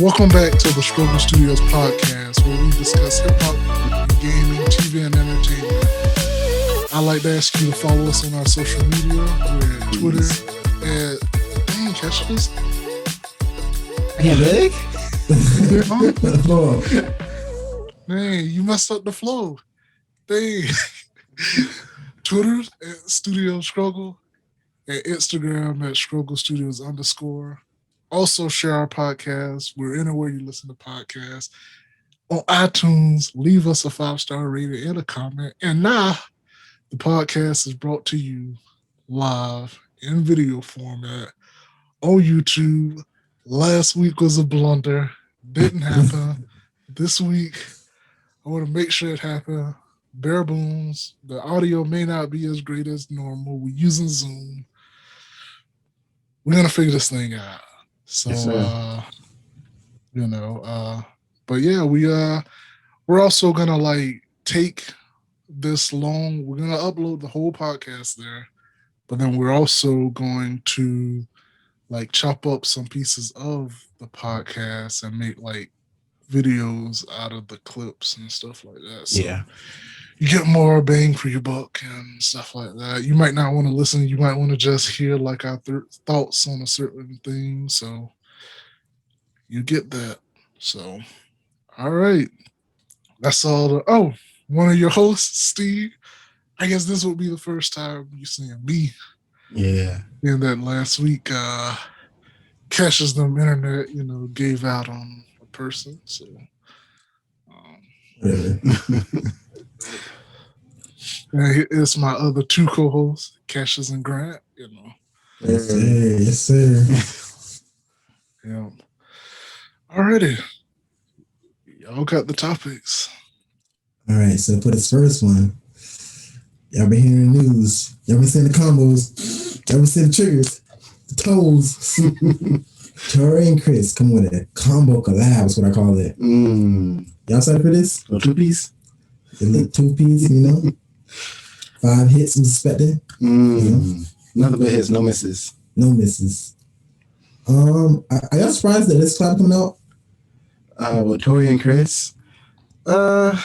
Welcome back to the Struggle Studios podcast, where we discuss hip hop, gaming, TV, and entertainment. I'd like to ask you to follow us on our social media. We're at Twitter at dang, catch this. Hey, big. Dang, you messed up the flow. Dang. Twitter at Studio Struggle, and Instagram at Struggle Studios _. Also share our podcast. We're anywhere you listen to podcasts. On iTunes, leave us a 5-star rating and a comment. And now the podcast is brought to you live in video format on YouTube. Last week was a blunder. Didn't happen. This week, I want to make sure it happened. Bare bones. The audio may not be as great as normal. We're using Zoom. We're going to figure this thing out. So, yes, but yeah, we're also gonna take this long. We're gonna upload the whole podcast there, but then we're also going to chop up some pieces of the podcast and make videos out of the clips and stuff like that. So yeah. You get more bang for your buck and stuff like that. You might not want to listen. You might want to just hear our thoughts on a certain thing. So you get that. So, all right. That's all. One of your hosts, Steve. I guess this will be the first time you seeing me. Yeah. In that last week, Cash's them internet, gave out on a person. So, it's my other two co-hosts, Cassius and Grant. Yes, sir. Yeah. Alrighty, y'all got the topics. All right. So for this first one, y'all been hearing the news. Y'all been seeing the combos. Y'all been seeing the triggers, the toes. Tori and Chris come with a combo collab. Is what I call it. Y'all excited for this? A 2-piece. The little 2-piece, 5 hits I'm expecting. Nothing but hits, no misses. No misses. Are y'all surprised that this collab coming out? With Tori and Chris? Not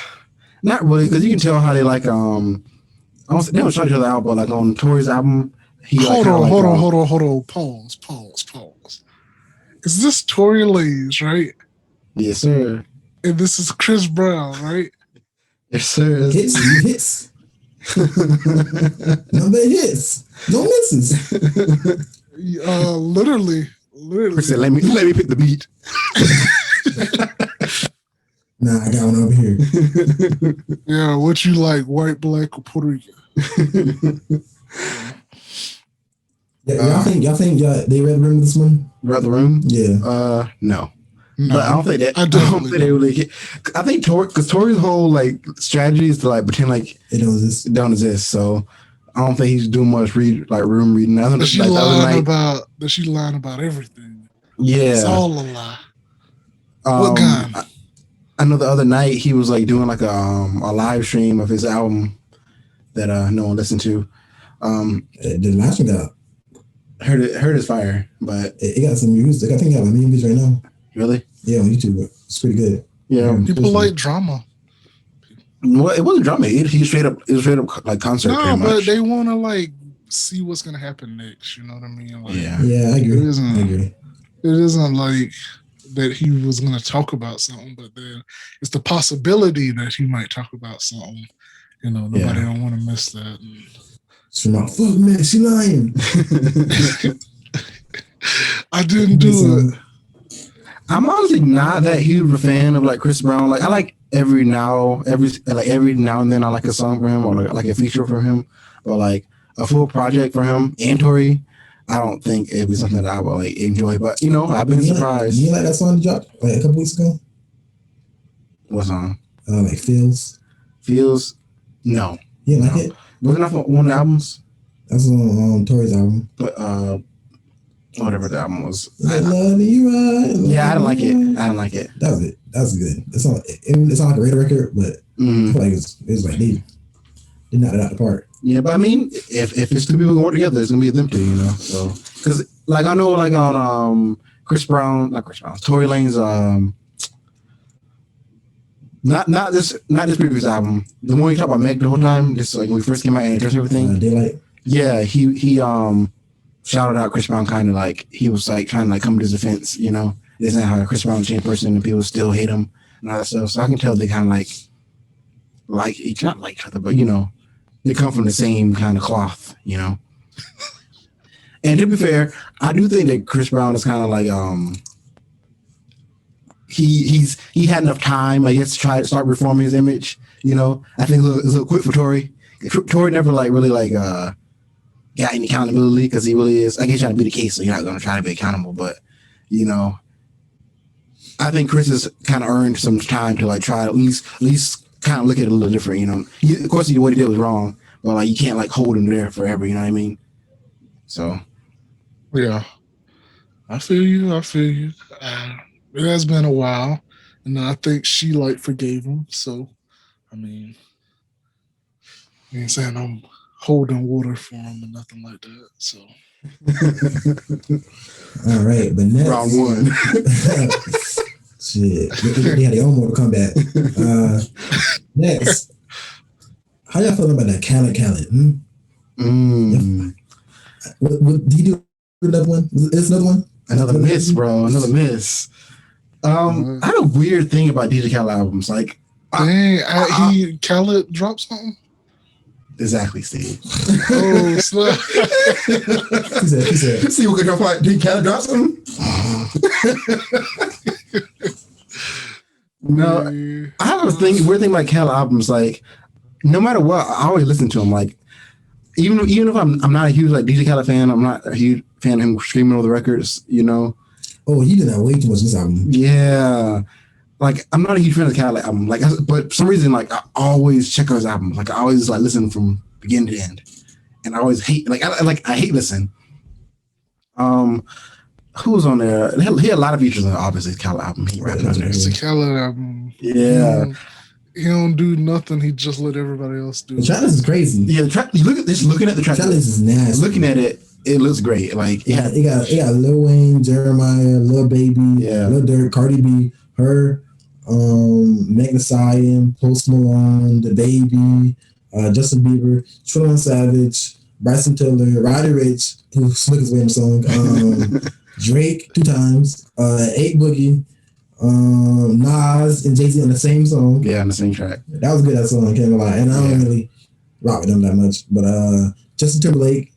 really, because you can tell how they they don't shout each other out, but on Tori's album, hold on. Pause. Is this Tory Lanez, right? Yes, sir. And this is Chris Brown, right? Yes, sir. Hits. No bad hits. No misses. Literally. Chris said, let me pick the beat. Nah, I got one over here. Yeah, what you like, white, black, or Puerto Rican? Y'all think they read the room this one? Read the room? Yeah. No. No, but I don't think that. I don't think they really. I think because Tori's whole strategy is to pretend it don't exist. So I don't think he's doing much room reading. Does she lying about everything? Yeah, it's all a lie. What gun? I know the other night he was doing a live stream of his album that no one listened to. The last one got heard his fire, but it got some views. I think it got a million views right now. Really? Yeah, on YouTube. It's pretty good. Yeah, people like drama. Well, it wasn't drama. It was straight up concert. No, but they want to see what's gonna happen next. You know what I mean? Yeah, I agree. It isn't that he was gonna talk about something, but then it's the possibility that he might talk about something. Nobody don't want to miss that. She's like, fuck man, she lying. I didn't do it. I'm honestly not that huge of a fan of Chris Brown. I like every now and then I like a song for him or a feature for him, but a full project for him and Tori, I don't think it'd be something that I would enjoy. But I've been surprised. You like that song that dropped a couple weeks ago? What song? Feels. Feels? No. You like it? Wasn't that one of the albums? That's on Tori's album. But whatever the album was. I love you, right? Yeah, I didn't like it. That was it. That was good. It's not a radio record, but I feel like it was they knocked it out the park. Yeah, but I mean, if it's two people who work together, it's gonna be them two, So because I know on Tory Lanez not this previous album. The one you talk about Meg the whole time, just like when we first came out and addressed everything. Daylight. Yeah, he shouted out Chris Brown, kind of like he was like trying to like come to his defense, you know. This is how Chris Brown's a changed person and people still hate him and all that stuff. So I can tell they kind of like each not like each other, but you know, they come from the same kind of cloth, you know. And to be fair, I do think that Chris Brown is kind of like he had enough time, I guess, to try to start reforming his image. You know, I think it's a little quick for Tory. Tory never got any accountability because he really is. I guess trying to be the case, so you're not going to try to be accountable. But you know, I think Chris has kind of earned some time to like try to at least kind of look at it a little different. You know, of course, what he did was wrong, but like you can't like hold him there forever. You know what I mean? So, yeah, I feel you. It has been a while, and I think she like forgave him. So, I mean, I ain't saying I'm holding water for him or nothing like that. So, all right, but next round one. Shit, they had their own Mortal Kombat. Next, how y'all feeling about that Khaled? What, did he do another one? Is another one? Another miss, bro. Another miss. I had a weird thing about DJ Khaled albums. Like, Khaled dropped something? Exactly, Steve. Oh, snap. He said. See what could drop like DJ Khaled drop something? No, I have a weird thing about Khaled albums. Like, no matter what, I always listen to him. Like, even if I'm not a huge like DJ Khaled fan, I'm not a huge fan of him screaming over the records. You know. Oh, he did that way too much in this album. Yeah. Like, I'm not a huge fan of the Khaled album. Like, but for some reason, like, I always check out his album. Like, I always like listen from beginning to end, and I always hate I hate listen. Who was on there? He had a lot of features on obviously the Khaled album. He rapped on there. It's a Khaled album. Yeah. He don't do nothing. He just let everybody else do. The track list is crazy. Yeah, the track. Looking at the track list is nasty. Looking at it, it looks great. Like, it got Lil Wayne, Jeremiah, Lil Baby, Lil Durk, Cardi B, her, Meg Thee Stallion, Post Malone, The Baby, Justin Bieber, 21 Savage, Bryson Tiller, Roddy Ricch, who slick his way in the song, Drake 2 times, 8 Boogie, Nas and Jay-Z on the same song. Yeah, on the same track. That was good, that song, can't lie. And I don't really rock with them that much. But Justin Timberlake,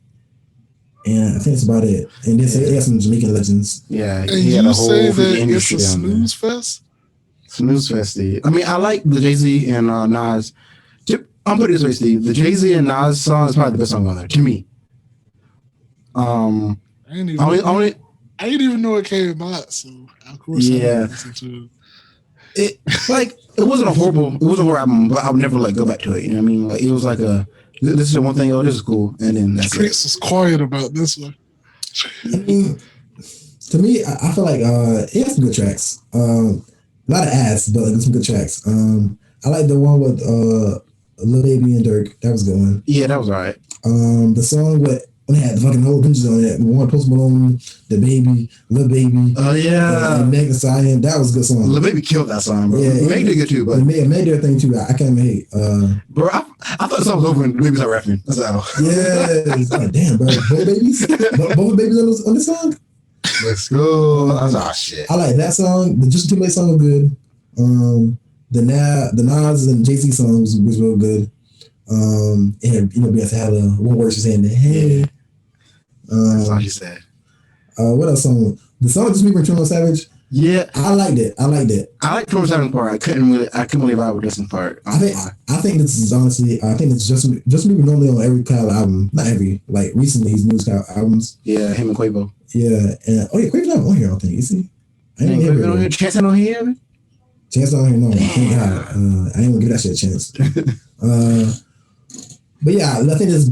and I think that's about it. And then they got some Jamaican legends. Yeah, and you say that it's a snooze there. fest? Snooze fest, Steve. I mean, I like the Jay-Z and Nas. I'm putting it this way, Steve. The Jay-Z and Nas song is probably the best song on there, to me. I didn't even know it came out, so of course I listened to it. It wasn't a horrible album, but I would never like go back to it. You know what I mean? Like, it was like this is the one thing. Oh, this is cool, and then that's Streets was quiet about this one. I mean, to me, I feel like it has some good tracks. A lot of ass, but like, some good tracks. I like the one with Lil Baby and Durk. That was a good one. Yeah, that was all right. The song with when they had the fucking whole bunches on it. One Post Malone, The Baby, Lil Baby. Oh yeah, and Meg Thee Stallion. That was a good song. Lil Baby killed that song, bro. Yeah, Meg did good too, but Meg did that thing too. I can't even hate. Bro, I thought the song was over when Baby started rapping. That's how. Yeah, like, damn, bro. Both babies on this song. Let's go. I was like, oh shit. I like that song. The Justin Timberlake song was good. The Nas and Jay-Z song was real good. And Beyonce had one word she's saying, hey. That's all she said. What else song? The song Just Me from 21 Savage. Yeah, I liked it. I like 21 Savage part. I couldn't really vibe with Justin part. I think this is honestly. I think it's Justin Bieber normally on every Khaled album. Not every. Like recently, he's new Khaled albums. Yeah, him and Quavo. Yeah, and Quavo's not on here. I don't think. You see, I ain't Quavo on here. Chance not on here. Chance not on here. No, thank God. I ain't gonna give that shit a chance. But yeah, I think this is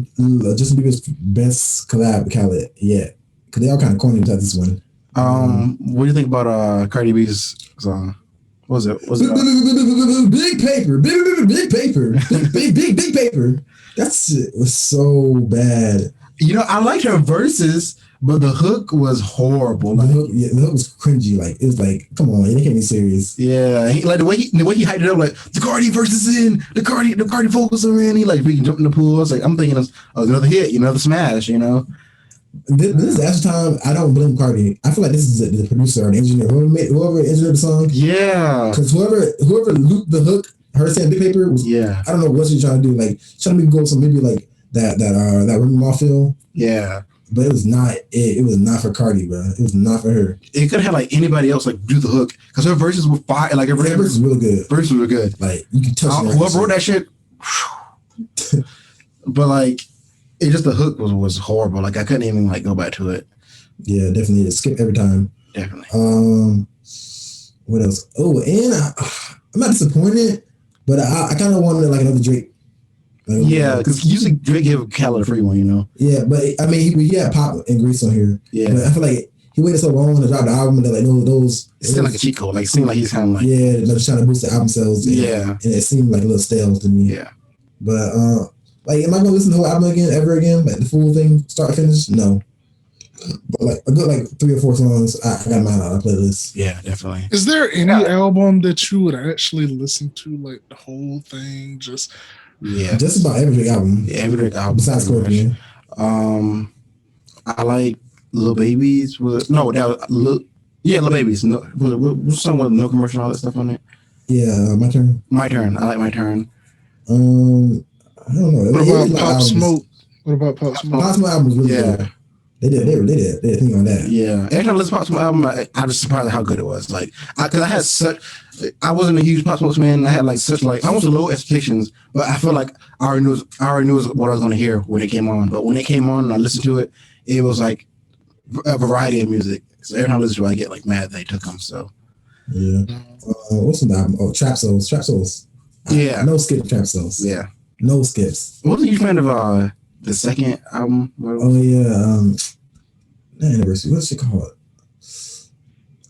Justin Bieber's best collab with Khaled yet. Because they all kind of corny without this one. What do you think about Cardi B's song? What was it? Big paper. Big paper. That shit was so bad. You know, I liked her verses, But the hook was horrible. The Like, hook, yeah, the hook was cringy. Like it was like, come on, they can't be serious. yeah, like the way he hyped it up, like the Cardi verse is in, the Cardi vocals are in. He like we can jump in the pool. I was like, I'm thinking of another hit, another smash, you know. This is actual time. I don't blame Cardi. I feel like this is the producer or the engineer, whoever engineered the song. Yeah, Because whoever looped the hook, her saying Big Paper was. yeah, I don't know what she's trying to do. Like trying to go some maybe like that Remy Ma feel. yeah. But it was not it. It was not for Cardi, bro. It was not for her. It could have had like anybody else like do the hook because her verses were fire. Like her That verse is really good. verses were good. Like you can touch Whoever wrote that shit, but like it just the hook was horrible. Like I couldn't even like go back to it. Yeah, definitely. Skip every time. Definitely. What else? Oh, and I'm not disappointed, but I kind of wanted like another Drake. Like, Yeah, because usually Drake give Khaled a free one, you know. Yeah, but I mean, he had Pop and Grease on here. Yeah, But I feel like he waited so long to drop the album that like those. it seemed like a cheat code. Like it seemed like he's kind of like Yeah, they're just trying to boost the album sales. Yeah. And it seemed like a little stale to me. yeah. But like, am I gonna listen to the whole album ever again? Like the full thing, start to finish? No. But like a good like 3 or 4 songs, I got mine on a playlist. Yeah, definitely. Is there any album that you would actually listen to, like the whole thing? Just Yeah, Just about every Drake album. yeah, every Drake album. Besides Scorpion. I like Lil Babies. Lil Babies. No, was something with no commercial, all that stuff on it. Yeah, my turn. My turn. I like My Turn. I don't know. what It was about like Pop albums. Smoke? What about Pop Smoke? Pop Smoke album was really Yeah. good. They did a thing on that. Yeah, every time I listen to Pop Smoke album, I was surprised at how good it was. Like, I wasn't a huge Pop Smoke fan. I had like such like almost low expectations, but I feel like I already knew what I was going to hear when it came on. But when it came on and I listened to it, it was like a variety of music. So every time I listen to it, I get like mad they took them. So Yeah. What's the album? Oh, Trap Souls. Trap Souls. Yeah. No skip Trap Souls. yeah, No skips. I wasn't a huge fan of the second album. Oh yeah. Not Anniversary. What's it called?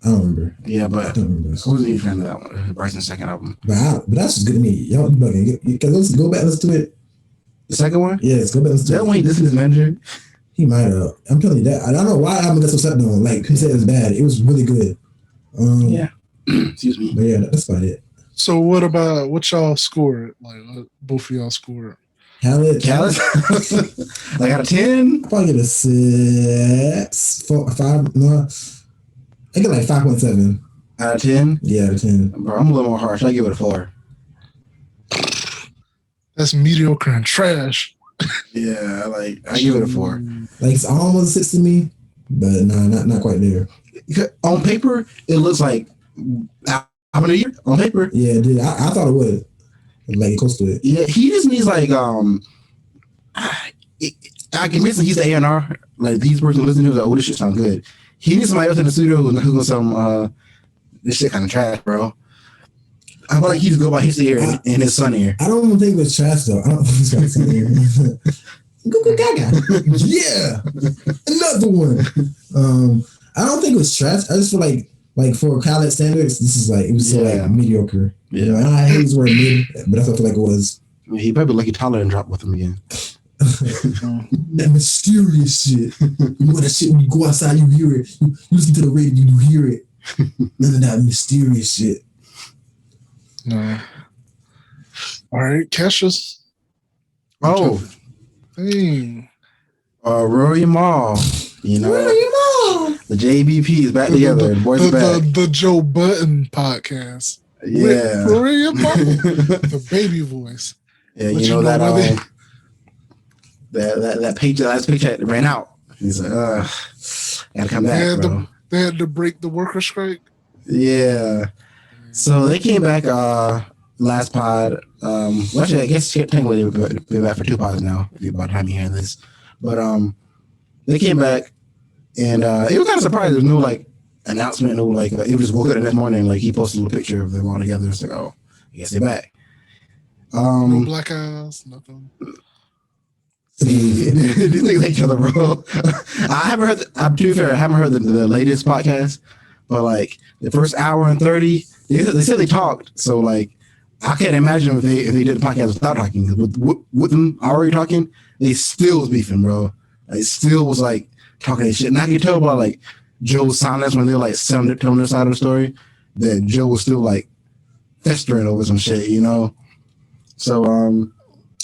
I don't remember. Yeah, I but don't remember. I wasn't a huge fan of that one, Bryson's second album. But that's just good to me. Y'all bugging. Go back and listen to it. The second one? Yes, go back and listen to That it. one he listened to his manager. He might have. I'm telling you that. I don't know why the album got so slept on. Like he said it was bad. It was really good. Yeah. Excuse me. But yeah, that's about it. So what y'all scored? Like both of y'all scored. Khaled. Like out of 10? I'll probably get a 6, 4, 5. No, I get like 5.7. Out of 10? Yeah, out of 10. Bro, I'm a little more harsh. I give it a 4. That's mediocre and trash. Yeah, like I give it a 4. Like it's almost a 6 to me, but nah, not quite there. On paper, it looks like album of the year. On paper, Yeah, dude, I thought it would. Like close to it. yeah, he just needs like I can basically he's the A&R. Like these person listening to like, oh, this shit sound good. He needs somebody else in the studio who's gonna some this shit kind of trash, bro. I feel like he's go by his ear and his son ear. I don't think it was trash though. I don't think it's trash here. Go gaga. Yeah, another one. I don't think it was trash. I just feel like for Khaled standards, this is like it was so like mediocre. Yeah. You know, I hate this word mid, but that's what I feel like it was. He probably lucky Tyler and drop with him again. That mysterious shit. You know that shit when you go outside, you hear it. You listen to the radio, you hear it. None of that mysterious shit. No. All right, Cassius. Oh, Dang. Rory and Maul. You know, the JBP is back together. The boys are back. The Joe Button podcast. Yeah. With Rory and Maul. The baby voice. Yeah, But you know that whether- that paycheck, last paycheck ran out. He's like, gotta come back, bro. They had to break the worker strike. Yeah. So they came back last pod. Well, actually, I guess technically they've been back for 2 pods now, if you're about the time you hear this. But they came back and it was kind of surprising. There's no like announcement, no like it was just woke up the next morning, like he posted a little picture of them all together. It's like, oh, I guess they're back. No black eyes, nothing. See, these niggas hate each other, bro. I haven't heard. To be fair, I haven't heard the latest podcast, but like the first hour and 30, they said they talked. So like, I can't imagine if they did the podcast without talking. With them already talking, they still was beefing, bro. It still was like talking that shit. And I can tell by like Joe's silence when they're like telling their side of the story that Joe was still like festering over some shit, you know. So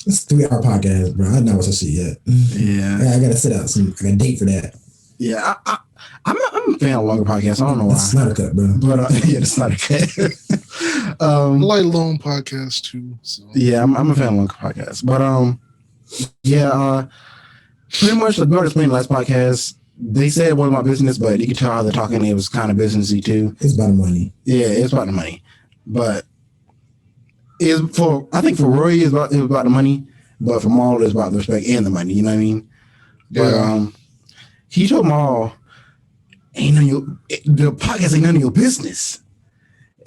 It's a 3-hour podcast, bro. I don't know what's that shit yet. yeah, I gotta set out I got a date for that. yeah. I'm a fan of longer podcasts. I don't know why. That's Snyder Cut, bro. But yeah, the Snyder Cut. I like long podcasts too. So Yeah, I'm a fan of longer podcasts. But yeah, pretty much like we already explained the last podcast. They said it wasn't about business, but you could tell how they're talking. It was kind of businessy too. It's about the money. Yeah, it's about the money. But I think for Roy it was about the money, but for Maul it's about the respect and the money. You know what I mean? But he told Maul, the podcast ain't none of your business.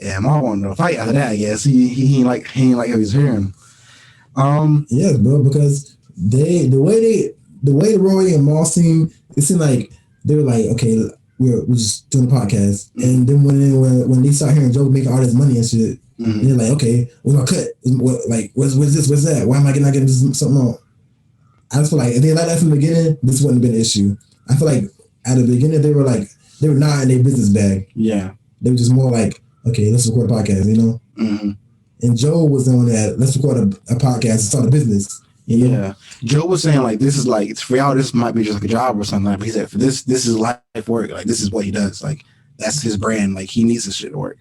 And Maul wanted to fight after that. I guess he ain't like how he was hearing. Yeah, bro, because the way Roy and Maul seemed, it seemed like they were like, okay, we're just doing a podcast, and then when they start hearing Joe making all this money and shit, they're like, okay, we're gonna cut. What's this? What's that? Why am I not getting something on? I just feel like if they like that from the beginning, this wouldn't have been an issue. I feel like at the beginning they were not in their business bag. Yeah, they were just more like, okay, let's record a podcast, you know. Mm-hmm. And Joe was on that. Let's record a podcast and start a business. You know? Yeah, Joe was saying like this is like for y'all this might be just like a job or something. But he said for this is life work. Like this is what he does. Like that's his brand. Like he needs this shit to work.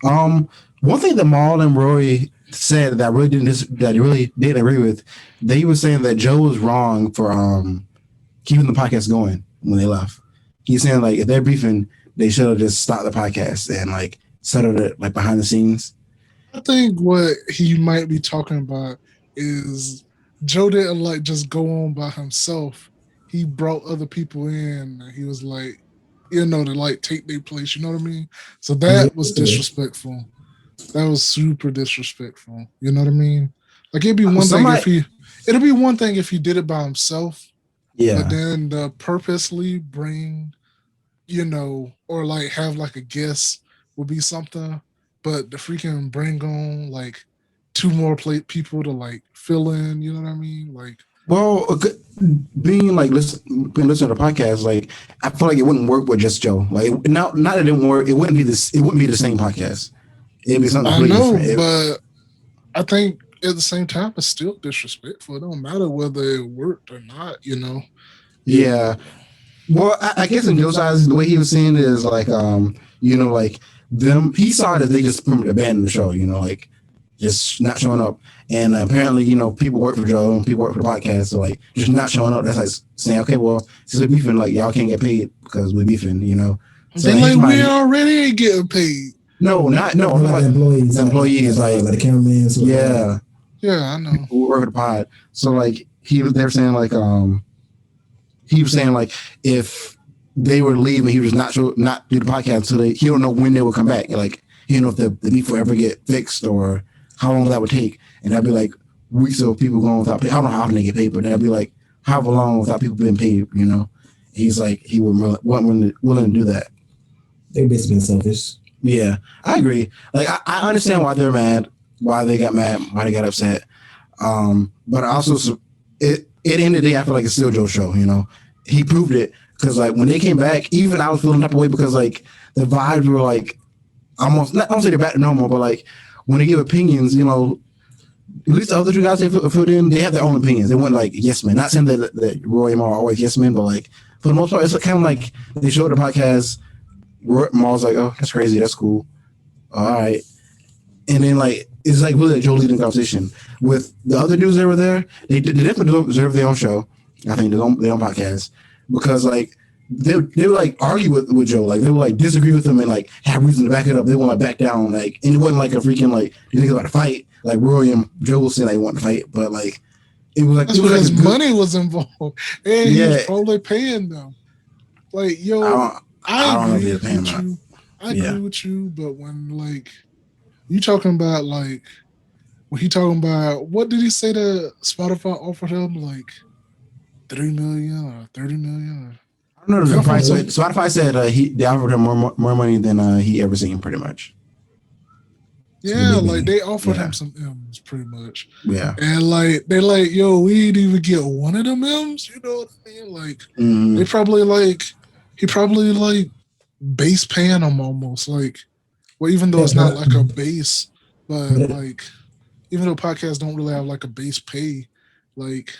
One thing that Maul and Roy said that he really didn't agree with, they were saying that Joe was wrong for keeping the podcast going when they left. He's saying like if they're beefing, they should have just stopped the podcast and like settled it like behind the scenes. I think what he might be talking about is Joe didn't like just go on by himself. He brought other people in. He was like, to like take their place. You know what I mean? So that was disrespectful. That was super disrespectful. You know what I mean? Like it'd be one thing if he did it by himself. Yeah. But then to purposely bring, or like have like a guest would be something. But the freaking bring on like 2 more people to like fill in, you know what I mean? Like, well, being like listening to the podcast, like I feel like it wouldn't work with just Joe. Like not that it didn't work, it wouldn't be this. It wouldn't be the same podcast. It'd be something. I know, different. But I think at the same time it's still disrespectful. It don't matter whether it worked or not, Yeah. Well, I guess in Joe's eyes, the way he was seeing it is like, like them. He saw that they just abandoned the show. Like just not showing up. And apparently, people work for Joe and people work for the podcast. So like just not showing up. That's like saying, okay, well, since we're beefing, like y'all can't get paid because we're beefing. So they like we already ain't getting paid. No, like employees. Employees, like the cameraman. Yeah. Yeah, I know. Who work at the pod. So like they were saying like he was saying like if they were to leave and he was not do the podcast until he don't know when they would come back. Like he don't know if the beef will ever get fixed or how long that would take. And that'd be like weeks of people going without pay. I don't know how often they get paid, but that'd be like however long without people being paid, He's like he wasn't willing to do that. They basically been selfish. Yeah, I agree. Like I understand why they're mad, why they got mad, why they got upset. But also at the end of the day, I feel like it's still Joe's show. He proved it because like when they came back, even I was feeling that way because like the vibes were like almost not. I don't say they're back to normal, but like when they give opinions, at least the other 2 guys they put in, they have their own opinions. They weren't like yes men. Not saying that Roy and Maul are always yes men, but like for the most part, it's kind of like they showed the podcast. Maul's like, oh, that's crazy. That's cool. All right. And then, like, it's like really Joe leading the conversation. With the other dudes that were there, they definitely deserve their own show. I think their own podcast. Because, like, they would, like, argue with Joe. Like, they would, like, disagree with him and, like, have reason to back it up. They wouldn't, like, back down. Like, and it wasn't, like, a freaking, like, you think about a fight. Like, Roy and Joe will say they want to fight. But, like, it was, like... That's because money was involved. And he was probably paying them. Like, yo... I agree with you, but when like you talking about like when he talking about what did he say that Spotify offered him like 3 million or 30 million? I don't know. Spotify said they offered him more money than he ever seen, pretty much. Yeah, like they offered him some M's pretty much. Yeah. And like they like, yo, we didn't even get one of them M's, you know what I mean? Like they probably like he probably like base paying them almost. Like well, even though it's not like a base, but like even though podcasts don't really have like a base pay, like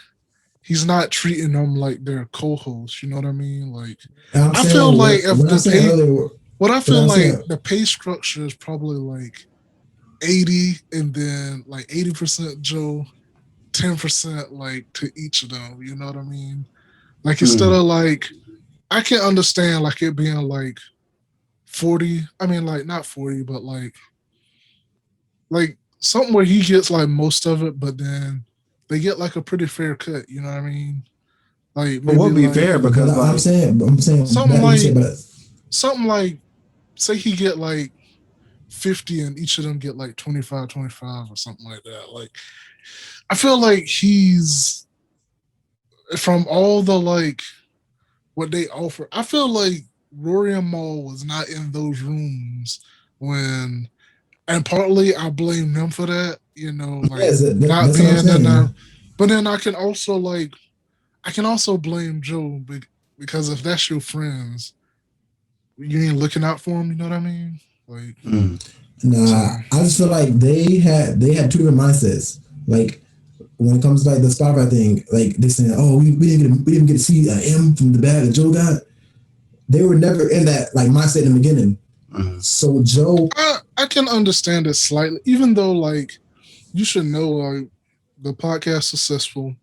he's not treating them like they're co-hosts, you know what I mean? Like I feel like if the pay what I feel like the pay structure is probably like 80 and then like 80% Joe, 10% like to each of them. You know what I mean? Like instead of like I can understand like it being like 40. I mean like not 40, but like something where he gets like most of it, but then they get like a pretty fair cut. You know what I mean? Like maybe won't be like, fair because like, I'm saying something like say he get like 50 and each of them get like 25 or something like that. Like I feel like he's from all the like what they offer. I feel like Rory and Maul was not in those rooms when, and partly I blame them for that. You know, like not being in there. But then I can also blame Joe because if that's your friends, you ain't looking out for them. You know what I mean? Like, nah, I just feel like they had two different mindsets. Like when it comes to like the Spotify thing, like they saying, "Oh, we didn't get to see an M from the bag that Joe got." They were never in that like mindset in the beginning. So Joe, I can understand it slightly, even though like you should know like the podcast successful,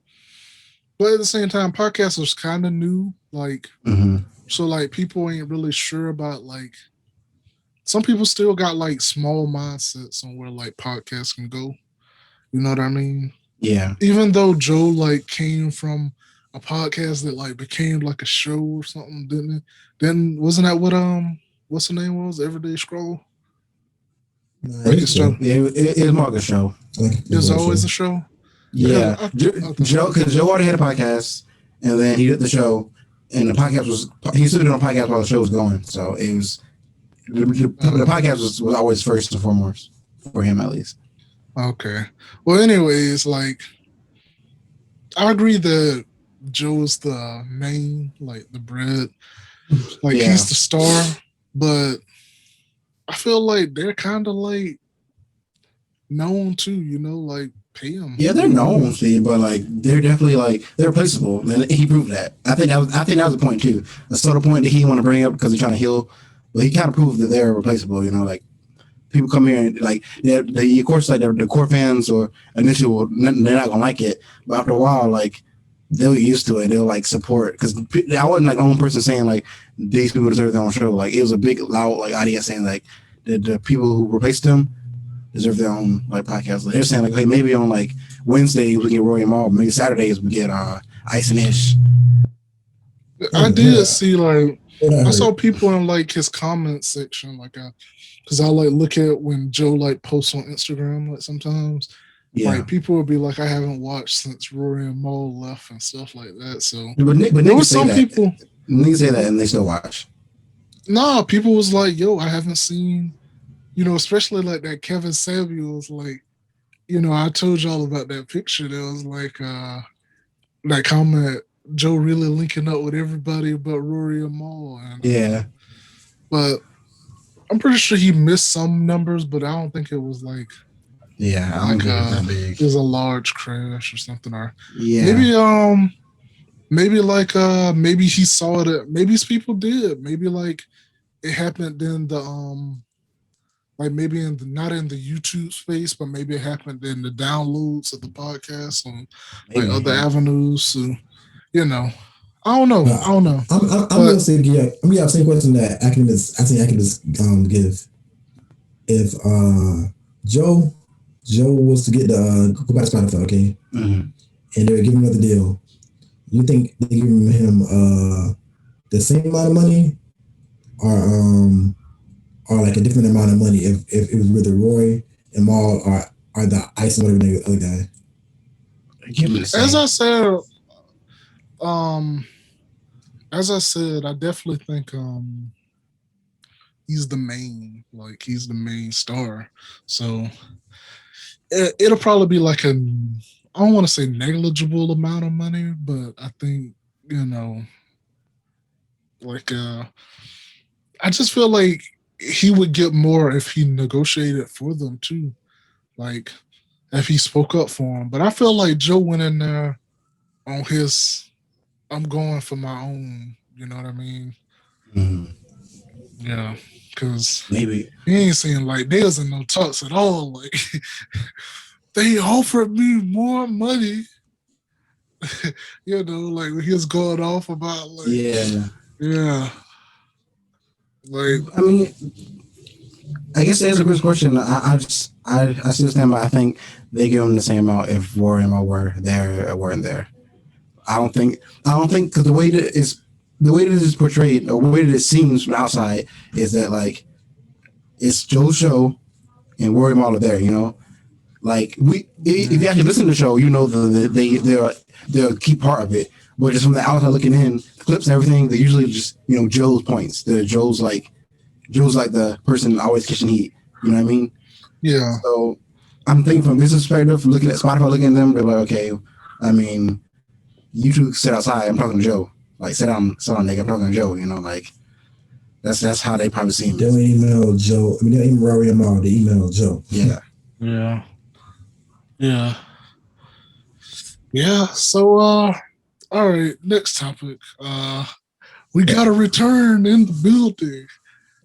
but at the same time, podcast is kind of new. Like, so like people ain't really sure about like. Some people still got like small mindsets on where like podcasts can go. You know what I mean? Yeah. Even though Joe like came from a podcast that like became like a show or something, didn't it? Then wasn't that what what's the name was? Everyday Scroll? Like it's Joe. It's more like a show. There's always a show. Yeah. Joe, because Joe already had a podcast and then he did the show and the podcast he still doing a podcast while the show was going. So it was the podcast was always first and foremost for him at least. Okay. Well, anyways, like I agree that Joe's the main, like the bread, like he's the star, but I feel like they're kind of like known too, you know, like pay them. Yeah, they're known, see, but like they're definitely like they're replaceable, and he proved that. I think that was the point too. The sort of point that he want to bring up because he's trying to heal, but he kind of proved that they're replaceable. You know, like people come here and like of course like the core fans or initially they're not gonna like it, but after a while like they'll get used to it. They'll like support because I wasn't like the only person saying like these people deserve their own show. Like it was a big loud like audience saying like the people who replaced them deserve their own like podcast. Like, they're saying like, hey, maybe on like Wednesdays we get Roy and Maul, maybe Saturdays we get Ice and Ish. I did see like I saw people in like his comment section like because I like look at when Joe like posts on Instagram like sometimes. Yeah. Like people would be like, I haven't watched since Rory and Maul left and stuff like that. So but there was some people niggas say that and they still watch. Nah, people was like, yo, I haven't seen, you know, especially like that Kevin Samuels, like, you know, I told y'all about that picture. There was like that comment, Joe really linking up with everybody but Rory and Maul. And, yeah. But I'm pretty sure he missed some numbers, but I don't think it was like I don't think it was that big. It was a large crash or something. Or maybe he saw it. Maybe people did. Maybe like it happened in the like maybe not in the YouTube space, but maybe it happened in the downloads of the podcast on like other avenues. So, you know, I don't know. I'm gonna say I'm gonna have the same question that academics give. If Joe was to get the go back to Spotify, okay, and they were giving him another deal, you think they giving him the same amount of money, or like a different amount of money if it was with Roy and Maul or the Ice and whatever the other guy? As I said, I definitely think he's the main, like he's the main star. So it'll probably be like I don't want to say negligible amount of money, but I think, like I just feel like he would get more if he negotiated for them too. Like if he spoke up for him. But I feel like Joe went in there on his I'm going for my own, you know what I mean? Mhm. Yeah. Cause Maybe. he ain't saying like they was in no talks at all. Like they offered me more money. Like when he was going off about like yeah. Like I mean, I guess to answer Chris' question, I still stand by. I think they give him the same amount if Rory and Mo were there or weren't there. I don't think because the way that it is portrayed, or the way that it seems from outside, is that like it's Joe's show and Rory and Mo are there. Like if you actually listen to the show, they're a key part of it. But just from the outside looking in, the clips and everything, they're usually just Joe's points. Joe's like the person always catching heat. You know what I mean? yeah. So I'm thinking from this perspective, looking at Spotify, looking at them, they're like, okay, I mean, you two sit outside. I'm talking to Joe. Like sit down, nigga. I'm talking to Joe. Like that's how they probably see him. They don't email Joe. I mean, they don't email Rory and Mal. They email Joe. Yeah. Yeah. Yeah. Yeah. So all right, next topic. We gotta return in the building.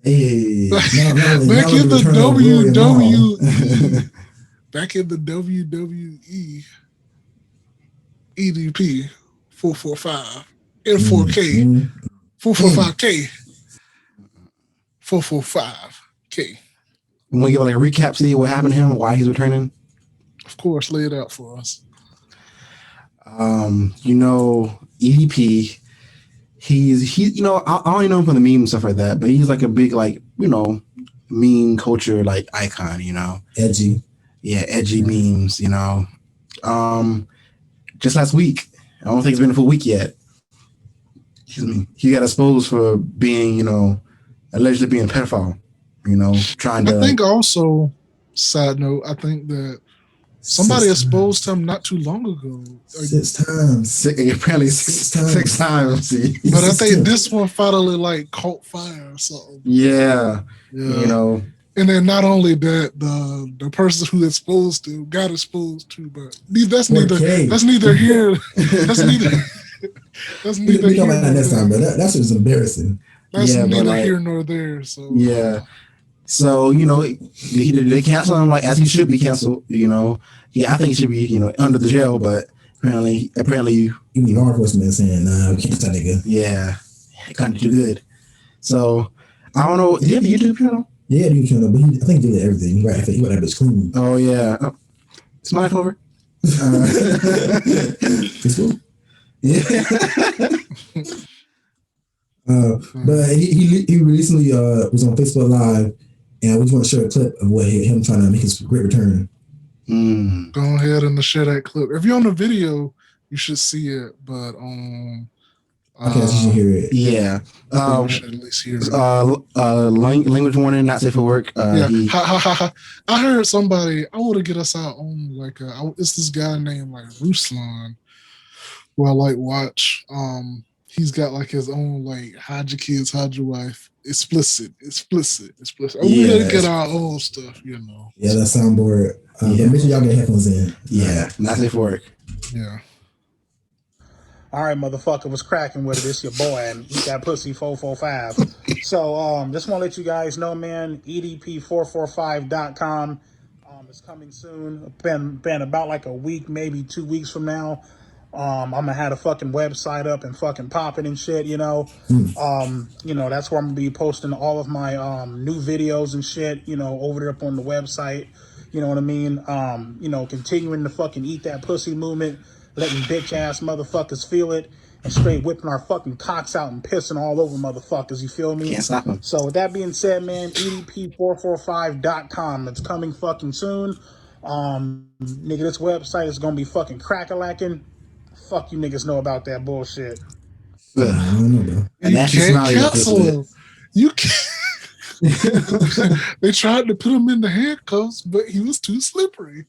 Hey, back in the WWE. Back in the WWE EDP 445 in 4K. 445K. 445K. We want to give like a recap, see what happened to him, why he's returning. Of course, lay it out for us. EDP, he I only know him from the memes and stuff like that, but he's like a big meme culture like icon, edgy. Yeah, edgy memes, just last week, I don't think it's been a full week yet. He got exposed for being, allegedly being a pedophile, trying to. I think also, side note, I think that somebody exposed him not too long ago. 6 times. Apparently 6 times. But I think this one finally like caught fire or something. Yeah. And then not only that, the person who exposed him got exposed too. But that's neither here. That's neither here. We talk about that next time, but that's just embarrassing. That's neither here nor there. So yeah. So they cancel him like as he should be canceled. I think he should be under the jail, but apparently even law enforcement is saying nah, we can't that nigga. Yeah, kind of too good. So I don't know. Do you have a YouTube channel? Yeah, YouTube channel, but I think he did everything. He got that bitch clean. Oh yeah, Smile Clover. Facebook. Yeah. But he recently was on Facebook Live, and we just want to share a clip of him trying to make his great return. Go ahead and share that clip. If you're on the video, you should see it, but on okay, you should hear it. Yeah. You should at least hear it. Language warning, not safe for work. I heard somebody. I want to get us out on it's this guy named like Ruslan, who I like watch. He's got like his own like hide your kids, hide your wife. Explicit. We gotta get our own stuff, Yeah, that soundboard. But make sure y'all get headphones in. Yeah, not safe for work. Yeah. All right, motherfucker, was cracking with it. It's your boy, and eat that pussy 445. So, just want to let you guys know, man, EDP445.com is coming soon. Been about like a week, maybe 2 weeks from now. I'm gonna have a fucking website up and fucking popping and shit, that's where I'm gonna be posting all of my new videos and shit, over there up on the website. You know what I mean? Continuing to fucking eat that pussy movement, letting bitch ass motherfuckers feel it, and straight whipping our fucking cocks out and pissing all over motherfuckers, you feel me? Can't stop them. So with that being said, man, EDP445.com, it's coming fucking soon. Nigga, this website is gonna be fucking crack-a-lacking. Fuck you niggas know about that bullshit. I don't know, bro. You can't cancel him. You can't. They tried to put him in the handcuffs, but he was too slippery.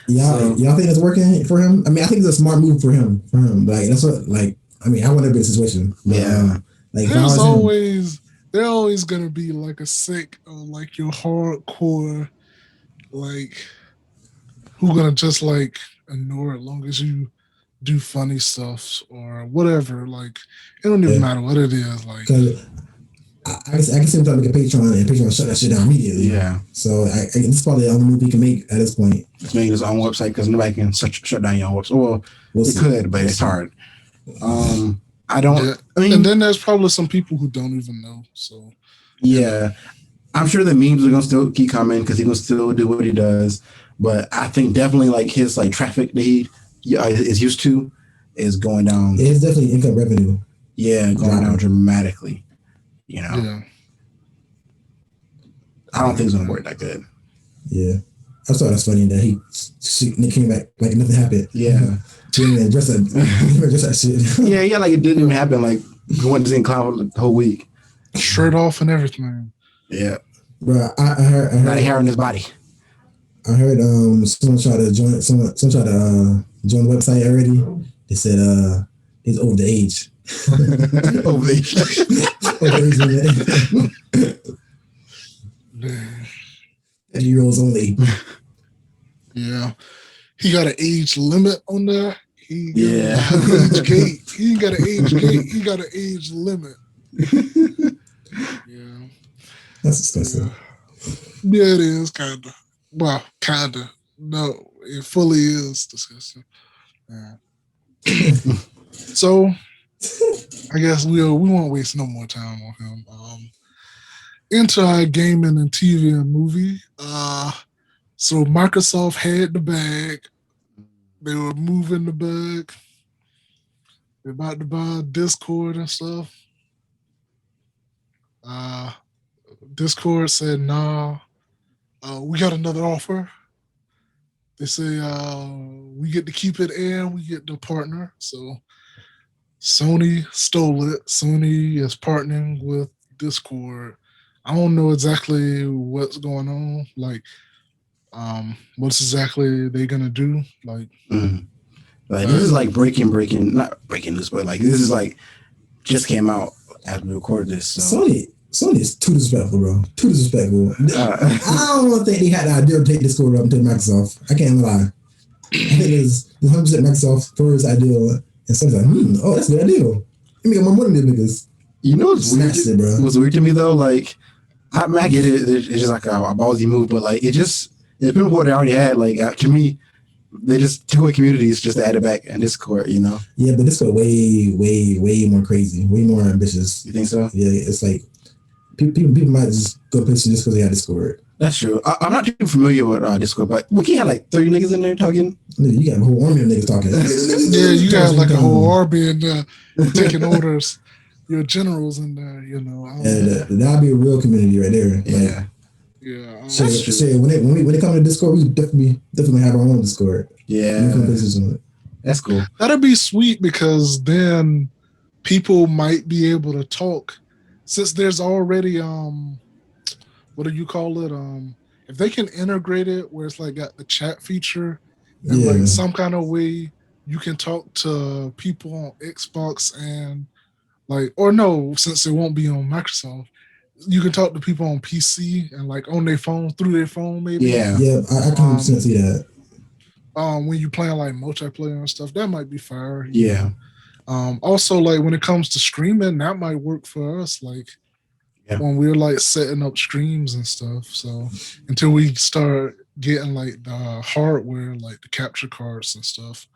Y'all think it's working for him? I mean, I think it's a smart move for him. Like that's what. Like I mean, I want to be in a situation. But, Yeah. like There's always gonna be like a sect of like your hardcore, like who gonna just like ignore it as long as you do funny stuff or whatever. Like it don't even matter what it is. Like I can see him trying to make a Patreon and Patreon shut that shit down immediately. Yeah. So it's probably the only move he can make at this point. It's making his own website because nobody can shut down your own website. Well, they could, but it's hard. I don't. yeah. I mean, and then there's probably some people who don't even know. So yeah, I'm sure the memes are gonna still keep coming because he's gonna still do what he does. But I think definitely like his like traffic that he is used to is going down. It's definitely income revenue. Yeah, going down dramatically. You know, yeah. I don't think it's gonna work that good. Yeah, I thought that's funny that he came back like nothing happened. Yeah, didn't address that shit. yeah, like it didn't even happen. Like he went to see clown the whole week, Shirt off and everything. Yeah, bro. I heard not a hair on his body. I heard someone tried to join join the website already. They said he's over the age. Over the age. 30-year-olds only. Yeah. He got an age limit on there. He ain't got an age gate. He got an age limit. Yeah. That's disgusting. Yeah, it is kind of. Well, kind of. No, it fully is disgusting. Yeah. So, I guess we won't waste no more time on him. Into our gaming and TV and movie. So Microsoft had the bag. They were moving the bag. They're about to buy Discord and stuff. Discord said, nah, we got another offer. They say we get to keep it and we get to partner. So Sony stole it. Sony is partnering with Discord. I don't know exactly what's going on. Like, what's exactly they gonna do? Like, like this is like not breaking news, but like this is like just came out as we record this. So. Sony is too disrespectful, bro. Too disrespectful. I don't think they had the idea to take Discord up to Microsoft. I can't lie. I think it's 100% Microsoft first idea, and someone's like, oh, that's a good idea. Let me get more money than niggas. You know what's weird? It, bro. What's weird to me though, like I get it. It's just like a ballsy move, but like it's been what they already had. Like to me, they just took away communities just to add it back in Discord. You know? Yeah, but Discord way more crazy, way more ambitious. You think so? Yeah, it's like people might just go pitch just because they have Discord. That's true. I'm not too familiar with Discord, but we had like 30 niggas in there talking. You got a whole army of niggas talking. Yeah, you got like a whole army in there taking orders. Your generals in there, you know. That'd be a real community right there. Yeah. Yeah. Shit, when it comes to Discord, we definitely have our own Discord. Yeah. That's cool. That'd be sweet because then people might be able to talk. Since there's already what do you call it? If they can integrate it where it's like got the chat feature and like some kind of way you can talk to people on Xbox and like, or no, since it won't be on Microsoft, you can talk to people on PC and like on their phone, through their phone maybe. Yeah, I can see that. When you playing like multiplayer and stuff, that might be fire. Yeah. Also, like when it comes to streaming, that might work for us. Like when we're like setting up streams and stuff. So until we start getting like the hardware, like the capture cards and stuff.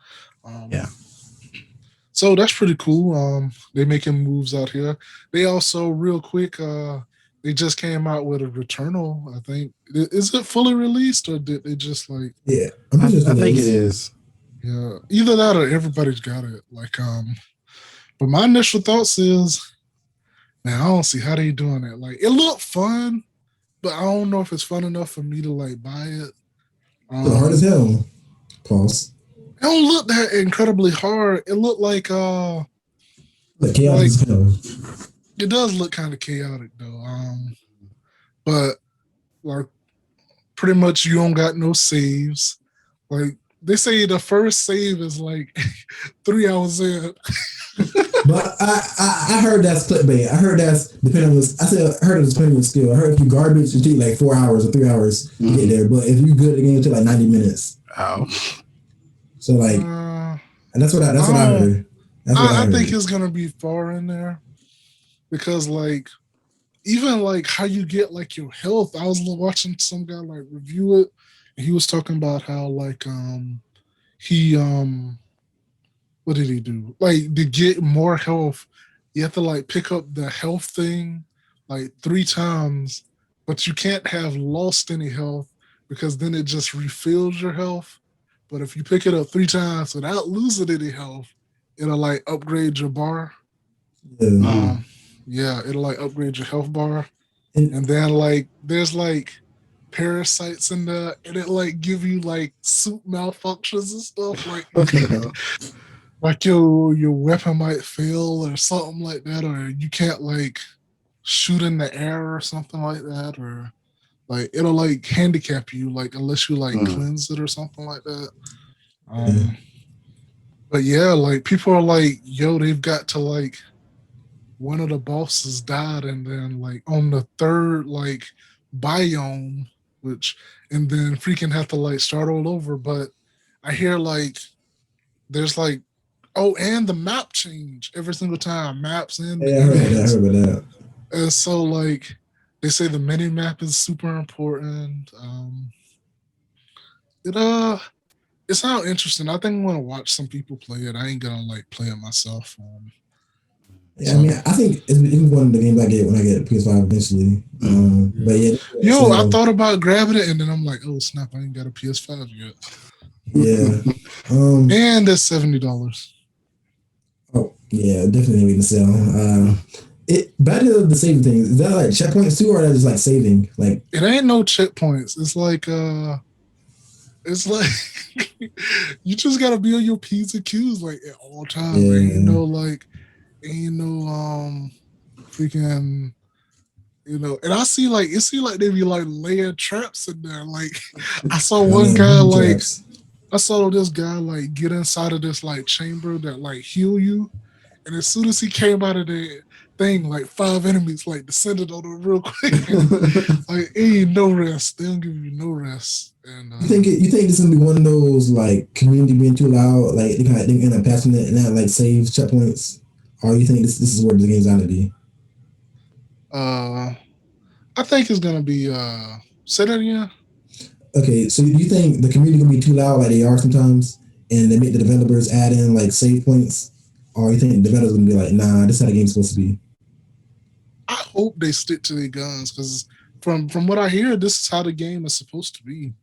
So that's pretty cool. They making moves out here. They also real quick. They just came out with a Returnal. I think is it fully released or did they just like? Yeah, I think it is. Yeah, either that or everybody's got it. Like, but my initial thoughts is, man, I don't see how they doing it. Like, it looked fun, but I don't know if it's fun enough for me to like buy it. Hard as hell. Pause. It don't look that incredibly hard. It looked like Like chaotic as hell. It does look kind of chaotic though. But like pretty much you don't got no saves. Like they say the first save is like 3 hours in. But I heard that's clickbait. I heard that's depending on I heard it's depending on skill. I heard if you garbage, it take like 4 hours or 3 hours to get there. But if you good, the game take like 90 minutes. Oh. So like, and that's what I heard. I think it's gonna be far in there because like even like how you get like your health. I was watching some guy like review it, and he was talking about how like he what did he do? Like to get more health, you have to like pick up the health thing like 3 times, but you can't have lost any health because then it just refills your health. But if you pick it up 3 times without losing any health, it'll like upgrade your bar. Yeah, it'll like upgrade your health bar. And then like there's like parasites in there, and it like give you like suit malfunctions and stuff. Like like your weapon might fail or something like that, or you can't like shoot in the air or something like that, or like it'll like handicap you like unless you like cleanse it or something like that. But yeah, like people are like, yo, they've got to like one of the bosses died, and then like on the 3rd like biome, and then freaking have to like start all over. But I hear like there's like and the map change every single time. Maps in. Yeah, I heard about that. And so like they say the mini map is super important. It sounds interesting. I think I'm gonna watch some people play it. I ain't gonna like play it myself. Yeah, I mean, I think it's one of the games I get when I get PS5 eventually. But yeah, I thought about grabbing it, and then I'm like, oh snap, I ain't got a PS5 yet. Yeah, and it's $70. Oh yeah, definitely need to sell. Back to the saving thing. Is that like checkpoints too, or is that just like saving? Like it ain't no checkpoints. It's like you just gotta be on your P's and Q's like at all times. Yeah. Ain't no freaking, you know. And I see like they be like laying traps in there. Like I saw one guy like I saw this guy like get inside of this like chamber that like heal you, and as soon as he came out of the thing, like 5 enemies like descended on him real quick. Like ain't no rest. They don't give you no rest. And you think this is gonna be one of those like community being too loud, like they end up passing it and not like save checkpoints, or you think this is where the game's gonna be? I think it's gonna be. Say that again. Okay, so you think the community gonna be too loud like they are sometimes, and they make the developers add in like save points, or you think the developers gonna be like, nah, this is how the game's supposed to be? I hope they stick to their guns because from what I hear, this is how the game is supposed to be.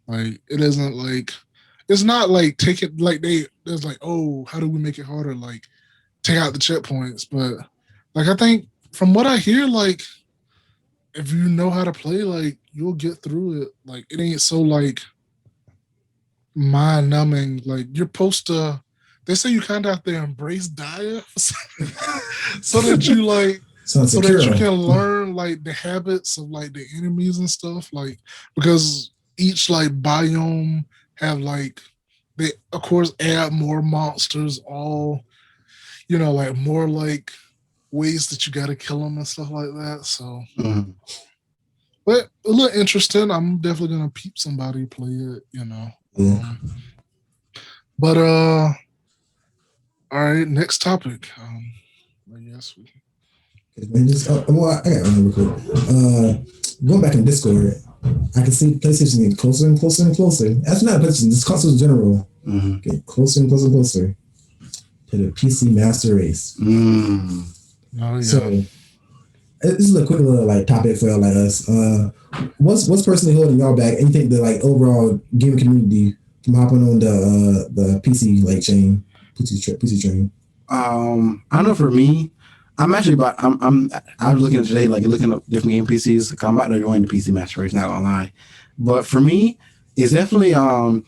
Like it isn't like it's not like take it like there's like, oh, how do we make it harder? Like take out the checkpoints, but like I think from what I hear, like if you know how to play, like you'll get through it. Like it ain't so like mind numbing. Like you're supposed to. They say you kind of have to embrace diet so that you like. So that you can learn like the habits of like the enemies and stuff, like because each like biome have like they of course add more monsters, all you know, like more like ways that you got to kill them and stuff like that. So, but a little interesting. I'm definitely gonna peep somebody play it, you know. But all right, next topic. Yes, we. Man, I got one real quick. Going back in Discord, I can see PlayStation getting closer and closer and closer. That's not a PlayStation, this console in general. Getting closer and closer and closer to the PC Master Race. Oh, yeah. So this is a quick little like topic for y'all like us. What's personally holding y'all back? And you think the like overall gaming community from hopping on the PC like chain, PC train? I know for me, I was looking at today, like looking up different game PCs. I'm about to join the PC Master Race, not gonna lie. But for me, it's definitely from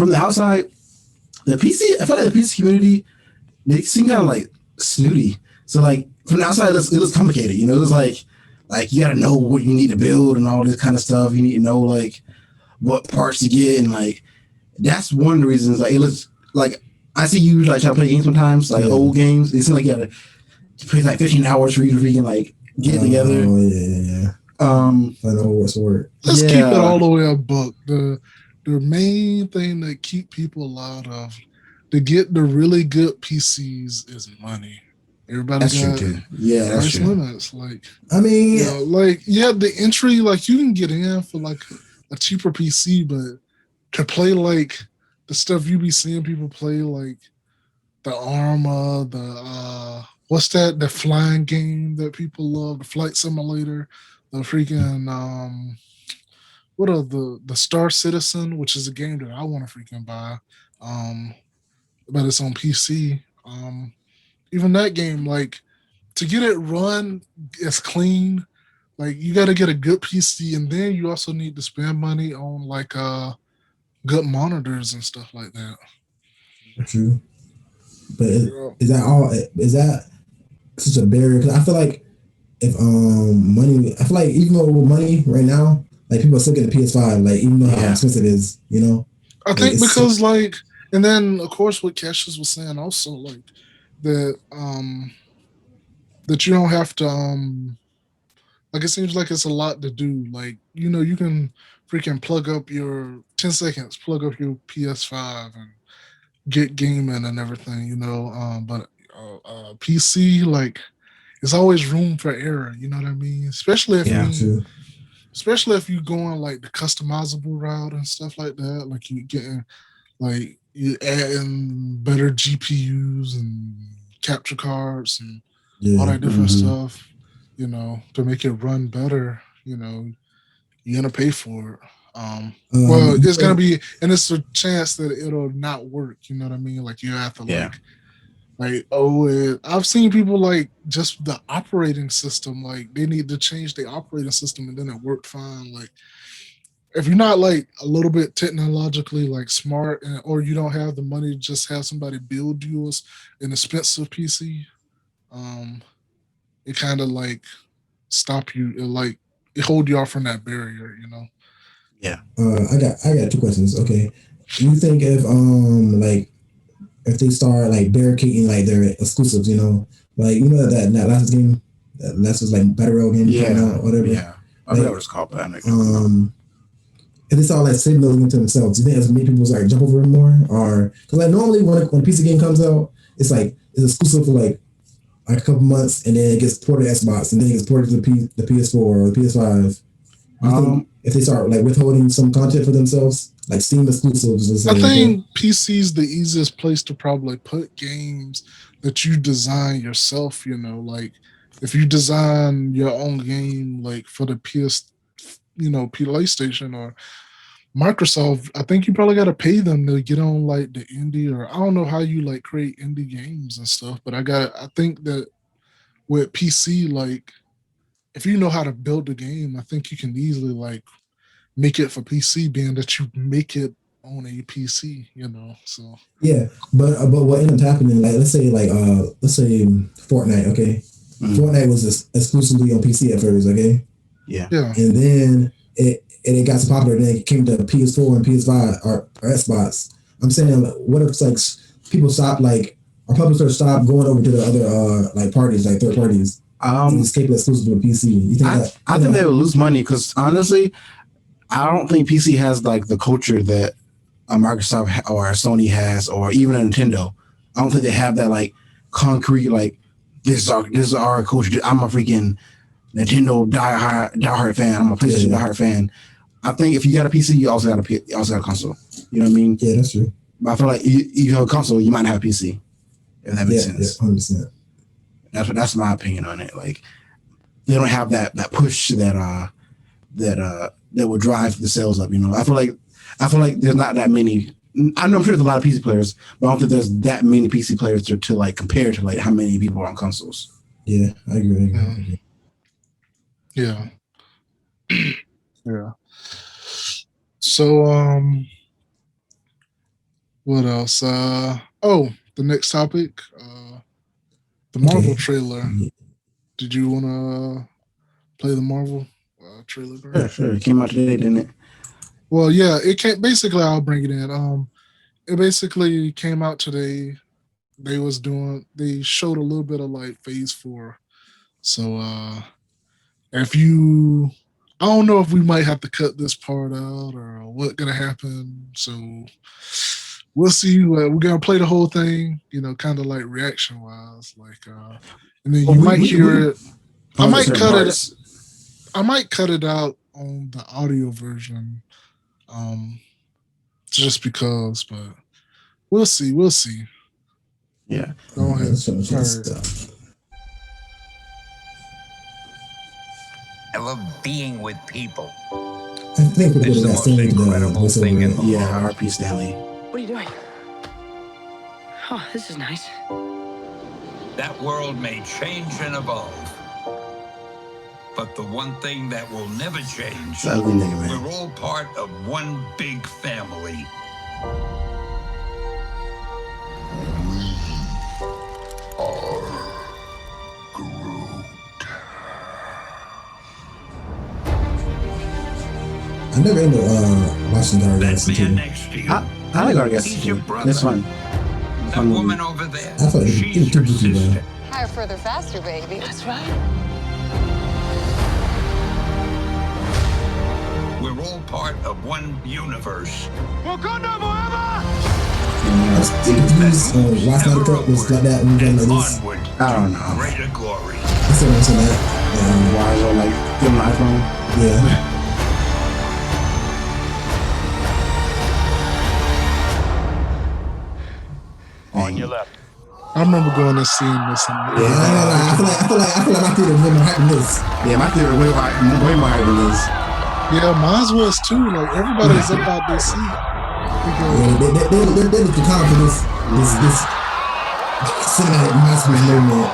the outside, the PC. I feel like the PC community, they seem kind of like snooty. So like from the outside, it looks complicated. You know, it's like you got to know what you need to build and all this kind of stuff. You need to know like what parts to get, and like that's one of the reasons. Like it looks like I see you like try to play games sometimes, like old games. It seems like you got to play like 15 hours for you to freaking like get it together. Oh yeah. I know what's word. Let's keep it all the way a buck. The main thing that keep people out of to get the really good PCs is money. Everybody That's got true too. Yeah, that's price true. limits. Like I mean, you know, like you have the entry, like you can get in for like a cheaper PC, but to play like the stuff you be seeing people play, like the Arma, the what's that? The flying game that people love, the flight simulator, the freaking what are the Star Citizen, which is a game that I want to freaking buy, um, but it's on PC. Even that game, like to get it run as clean, like you got to get a good PC, and then you also need to spend money on like good monitors and stuff like that. true. But Yeah. is that all? Is that such a barrier? Because I feel like if money, I feel like even though with money right now, like people are still getting the PS5, like even though how expensive it is, you know. I Like, think it's so, because like, and then of course what Cassius was saying also like that that you don't have to like it seems like it's a lot to do. Like you know you can freaking plug up your 10 seconds, plug up your PS5 and get gaming and everything. You know, but PC like there's always room for error. You know what I mean? true. Especially if you going like the customizable route and stuff like that. Like you getting like you adding better GPUs and capture cards and all Yeah. that different stuff, you know, to make it run better, you know, you're gonna pay for it. Well, You it's gonna think, be, and it's a chance that it'll not work. You know what I mean? Like you have to Yeah. like oh, I've seen people like just the operating system, like they need to change the operating system, and then it worked fine. Like if you're not like a little bit technologically like smart or you don't have the money to just have somebody build you an expensive PC, um, it kind of like stop you, it hold you off from that barrier, you know. Yeah. I got two questions. Okay, do you think like if they start like barricading like their exclusives, you know, like you know that last game, that last was like battle royale game coming out, or whatever. Yeah. I forgot what it's called, but I know. If they start like saving those games to themselves, do you think that's many people start jump over it more, or because like normally when a PC game comes out, it's like it's exclusive for like a couple months, and then it gets ported to Xbox, and then it gets ported to the PS4 or the PS5. Do you think if they start like withholding some content for themselves, like Steam exclusives, and say, I okay, think PC is the easiest place to probably put games that you design yourself, you know, like if you design your own game like for the PS, you know, PlayStation or Microsoft, I think you probably got to pay them to get on like the indie, or I don't know how you like create indie games and stuff, but I think that with PC, like if you know how to build the game, I think you can easily like make it for PC, being that you make it on a PC, you know. So yeah, but what ended up happening, like let's say Fortnite, okay, Fortnite was just exclusively on PC at first, okay, Yeah. and then it got so popular, then it came to PS4 and PS5 or Xbox. I'm saying, like, what if like people stop like or publishers stop going over to the other like parties, like third parties, and just keep it exclusive to PC? You think I think they would lose money because honestly, I don't think PC has like the culture that a Microsoft or a Sony has, or even a Nintendo. I don't think they have that like concrete like this is our culture. I'm a freaking Nintendo diehard fan. I'm a PlayStation diehard fan. I think if you got a PC, you also got a console. You know what I mean? Yeah, that's true. But I feel like you have a console, you might have a PC. If that makes sense. 100%. That's my opinion on it. Like they don't have that push that would drive the sales up. You know, I feel like there's not that many. I know I'm sure there's a lot of PC players, but I don't think there's that many PC players to like compare to like how many people are on consoles. Yeah, I agree. Yeah. Yeah. So what else? The next topic. The Marvel trailer. Did you want to play the Marvel trailer? Sure. It came out today, didn't it? Well, yeah, it came. Basically, I'll bring it in. It basically came out today. They showed a little bit of like Phase 4. So I don't know if we might have to cut this part out or what's gonna happen. So we'll see. We're gonna play the whole thing, kind of like reaction wise, like, and then you might hear it. I might cut it. I might cut it out on the audio version, just because. But we'll see. Yeah. Go ahead. I love being with people. I think It's the most incredible thing in the world. Yeah, RP Stanley. What are you doing? Oh, this is nice. That world may change and evolve, but the one thing that will never change, It's ugly nigga, man. we're all part of one big family. I never ended up watching Guardians That man 2. next to you, I like Guardians. he's your brother. That's fun. That woman over there, I thought it she's was your too goofy, sister. man. Higher, further, faster, baby. That's right. We're all part of one universe. Last Night Cup was like that when we And got like this. onward I don't to know. greater glory. I still don't say that. Why is it like give him an iPhone? Yeah. On your left. I remember going and seeing this. I feel like my theater was more hyped than this. Yeah, my theater way more higher than this. Yeah, mine was too. Like everybody's up out their seat. Yeah, they look calm for this cinematic masterpiece movement.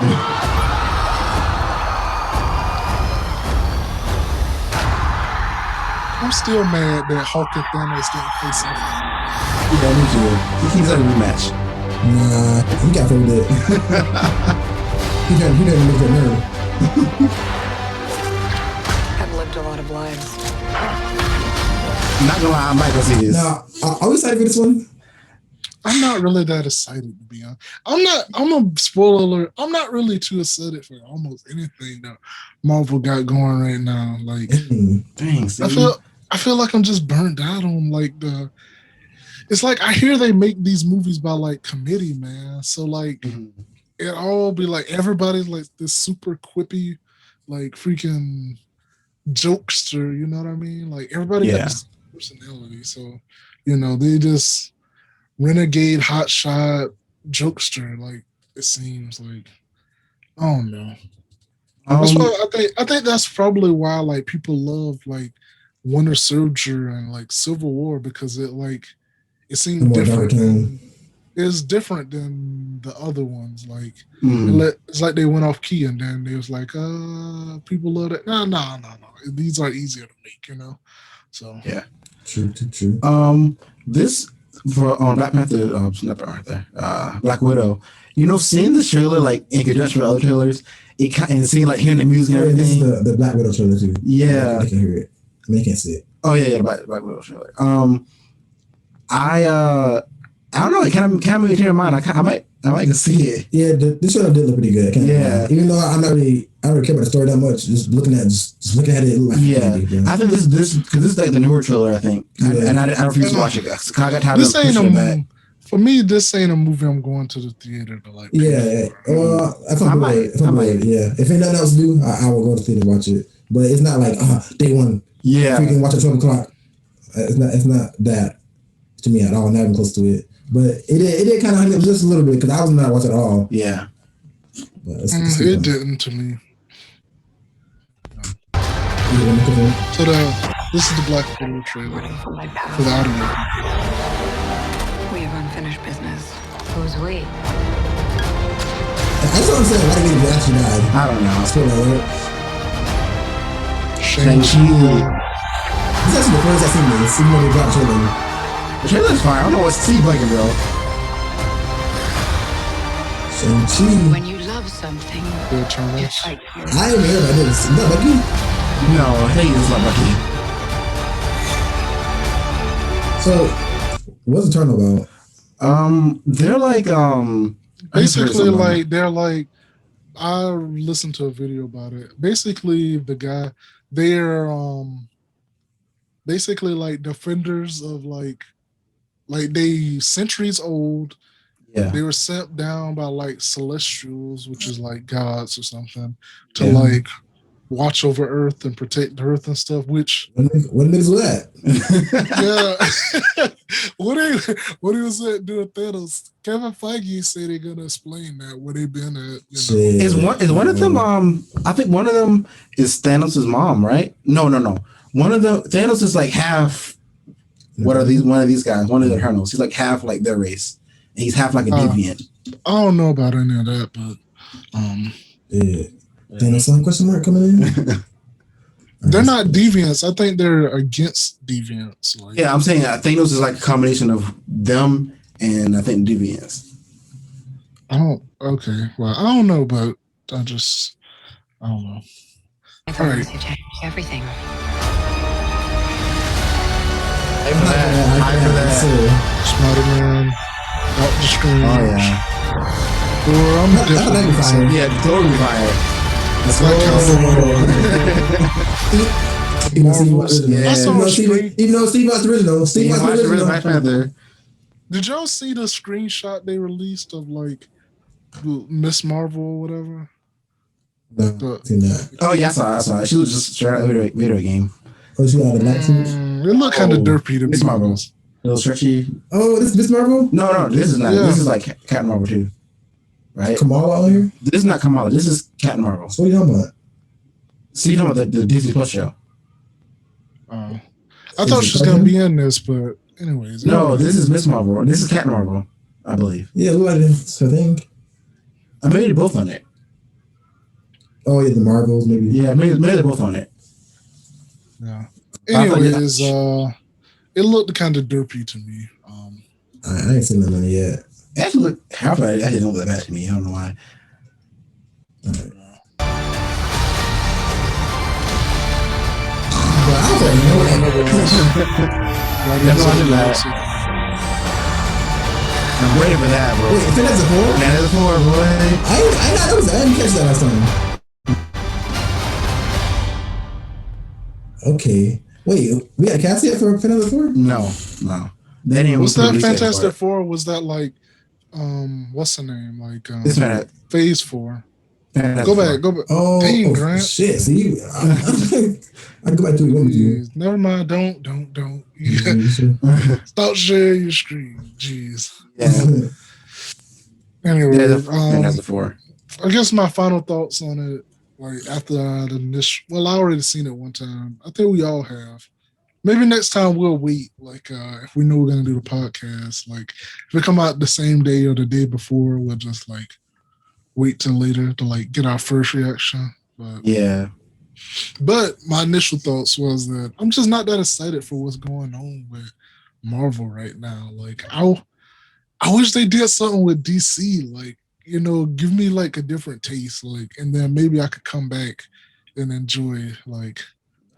I'm still mad that Hulk and Thanos didn't play something. Yeah, me too. He keeps having a rematch. Nah, he got through that. he didn't make that nerd. I've lived a lot of lives. Not gonna lie, I might go see this. Now, are we excited for this one? I'm not really that excited, to be honest. I'm a spoiler alert. I'm not really too excited for almost anything that Marvel got going right now. Like, Dang, see? I feel like I'm just burned out on like it's like I hear they make these movies by like committee, man. So like it all be like everybody's like this super quippy, like freaking jokester, you know what I mean? Like everybody got this personality. So, they just renegade hotshot jokester, like it seems like. I don't know. That's why I think that's probably why like people love like Winter Soldier and like Civil War, because it seemed different. It's different than the other ones. Like it's like they went off key and then they was like, people love that. No. These are easier to make, So yeah. True. This on Black Panther, Black Widow. Seeing the trailer like in conjunction with other trailers, and seeing like hearing the music and everything. This is the Black Widow trailer too. Yeah, I can hear it. I mean, I can't see it. Oh yeah, Black Widow trailer. I don't know. It kind of made me change my mind. I might go see it. Yeah, this trailer did look pretty good. Even though I don't really care about the story that much. Just looking at it. Look like I think this because this is like the newer trailer. I think, and I refuse to watch it. Cause I got tired of pushing it back. For me, this ain't a movie I'm going to the theater to like. Yeah. If I'm bored, yeah. If ain't nothing else to do, I will go to the theater and watch it. But it's not like day one. Yeah. Freaking watch at 12 o'clock. It's not that to me at all. Not even close to it. But it did kind of hype it just a little bit because I was not watching at all. Yeah. But it didn't to me. So this is the Black Widow trailer for the audio. We have unfinished business. Who's we? I just don't understand why they actually died. I don't know. Spoiler alert. Shang-Chi. This is actually the first I've seen this, even though they dropped the trailer. The trailer's fine. I don't know what's Steve blanking, bro. Shang-Chi. When you love love something, The you Eternals. fight for it. I ain't heard about this. No, Bucky. No, hey, it's not Bucky. So, what's Eternal about? They're like I just heard Basically, something. like they're like I listened to a video about it. Basically, they're basically like defenders of like they centuries old. Yeah. They were sent down by like celestials, which is like gods or something, to Yeah. like watch over Earth and protect the Earth and stuff. Which What niggas was that? yeah, what he was doing Thanos. Kevin Feige said they're gonna explain that where they been at. You know? Shit. Is one of them I think one of them is Thanos' mom, right? No. One of them Thanos is like half one of these guys, one of the Eternals. He's like half like their race. And he's half like a deviant. I don't know about any of that, but Yeah. Thanos some question mark coming in? they're not deviants. I think they're against deviants. Like, Yeah, I'm saying Thanos is like a combination of them and I think deviants. Okay. Well, I don't know, but I don't know. I All thought right. you changed everything. I for that. Spider-Man, Doctor Strange. Oh yeah. Thor, I'm definitely fire. Yeah, Thor will be fired. That's That counts. Yeah. I saw a screen. Even though Steve Martin's original. Steve Yeah, Martin's watch the original. Black Panther. Did y'all see the screenshot they released of like Miss Marvel or whatever? No, seen that. Oh yeah, I saw it. She was just straight out of a video game. Oh, she got the black suit. It looked kind of derpy to me. Miss Marvel. A little stretchy. Oh, this is Miss Marvel? No, this is not. Yeah. This is like Captain Marvel too. Right? Kamala out here? This is not Kamala. This is Captain Marvel. So what are you talking about? See, you talking about the Disney Plus show? I thought she was gonna be in this, but anyways. No, this is Miss Marvel. This is Captain Marvel, I believe. Yeah, look like it's her thing. I made it both on it. Oh yeah, the Marvels maybe. Yeah, maybe they're both on it. Yeah. Anyways, it looked kind of derpy to me. I ain't seen none of it yet. Actually, look, half of it actually don't look that bad to me. I don't know why. Right. But I was like, no, That's why I did that. I'm waiting for that, bro. wait, Fantastic Four? Fantastic Four, boy. I didn't catch that last time. Okay. Wait, we got cast yet for Fantastic Four? No. They didn't. Was that release Fantastic for it. Four? Was that like what's the name? Like It's Fantastic. Phase 4. Fantastic Go Four. back. Oh, Dang, Grant. shit. See, I can go back to it. What would you? Jeez, never mind. Don't. Stop sharing your screen. Jeez. Yeah. Anyway, Fantastic Four. I guess my final thoughts on it, like after the initial. Well, I already seen it one time. I think we all have. Maybe next time we'll wait. Like if we know we're gonna do the podcast, like if it come out the same day or the day before, we'll just like wait till later to like get our first reaction. But Yeah. But my initial thoughts was that I'm just not that excited for what's going on with Marvel right now. Like I wish they did something with DC, like, you know, give me like a different taste, like, and then maybe I could come back and enjoy, like.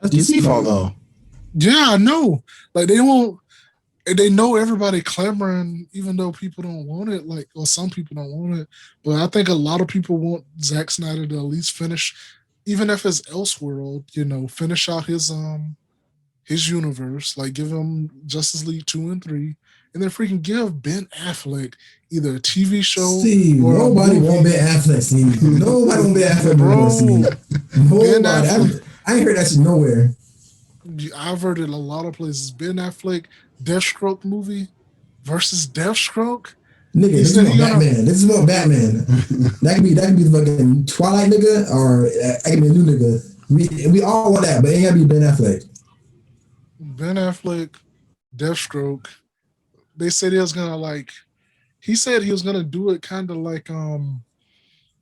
That's DC fault though. Yeah, I know. Like they won't. They know everybody clamoring, even though people don't want it. Like, or some people don't want it. But I think a lot of people want Zack Snyder to at least finish, even if it's Elseworld, you know, finish out his universe. Like, give him Justice League 2 and 3, and then freaking give Ben Affleck either a TV show. Steve, or nobody want Ben Affleck. Steve. Nobody want Ben Affleck. Bro, Nobody. Affleck. I ain't heard that shit nowhere. I've heard it a lot of places. Ben Affleck Deathstroke movie versus Deathstroke. Nigga, this is about Batman. This is about Batman. that could be the fucking Twilight nigga, or that could be a new nigga. We all want that, but it ain't gotta be Ben Affleck. Ben Affleck, Deathstroke. They said he was gonna like. He said he was gonna do it kind of like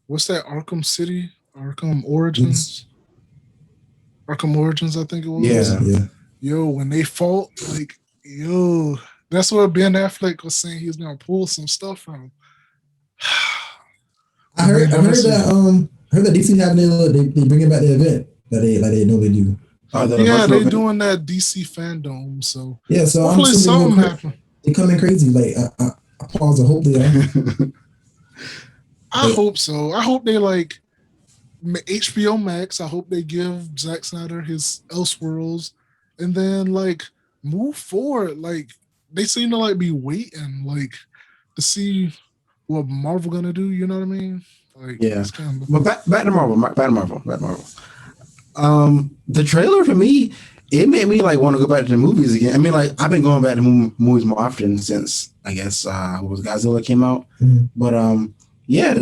what's that? Arkham City, Arkham Origins. Arkham Origins, I think it was. Yeah. Yo, when they fought, like, yo, that's where Ben Affleck was saying he was gonna pull some stuff from. I heard that DC having they bringing back the event that they normally do. Yeah, they doing that DC fandom. So yeah, so hopefully something happens. They coming crazy. Like I pause. I hope they are. I hope so. I hope they like HBO Max. I hope they give Zack Snyder his Elseworlds, and then like move forward. Like they seem to like be waiting like to see what Marvel gonna do. You know what I mean? Like yeah. But back to Marvel. Back to Marvel. The trailer for me, it made me like want to go back to the movies again. I mean, like I've been going back to movies more often since I guess Godzilla came out. Mm-hmm. But yeah,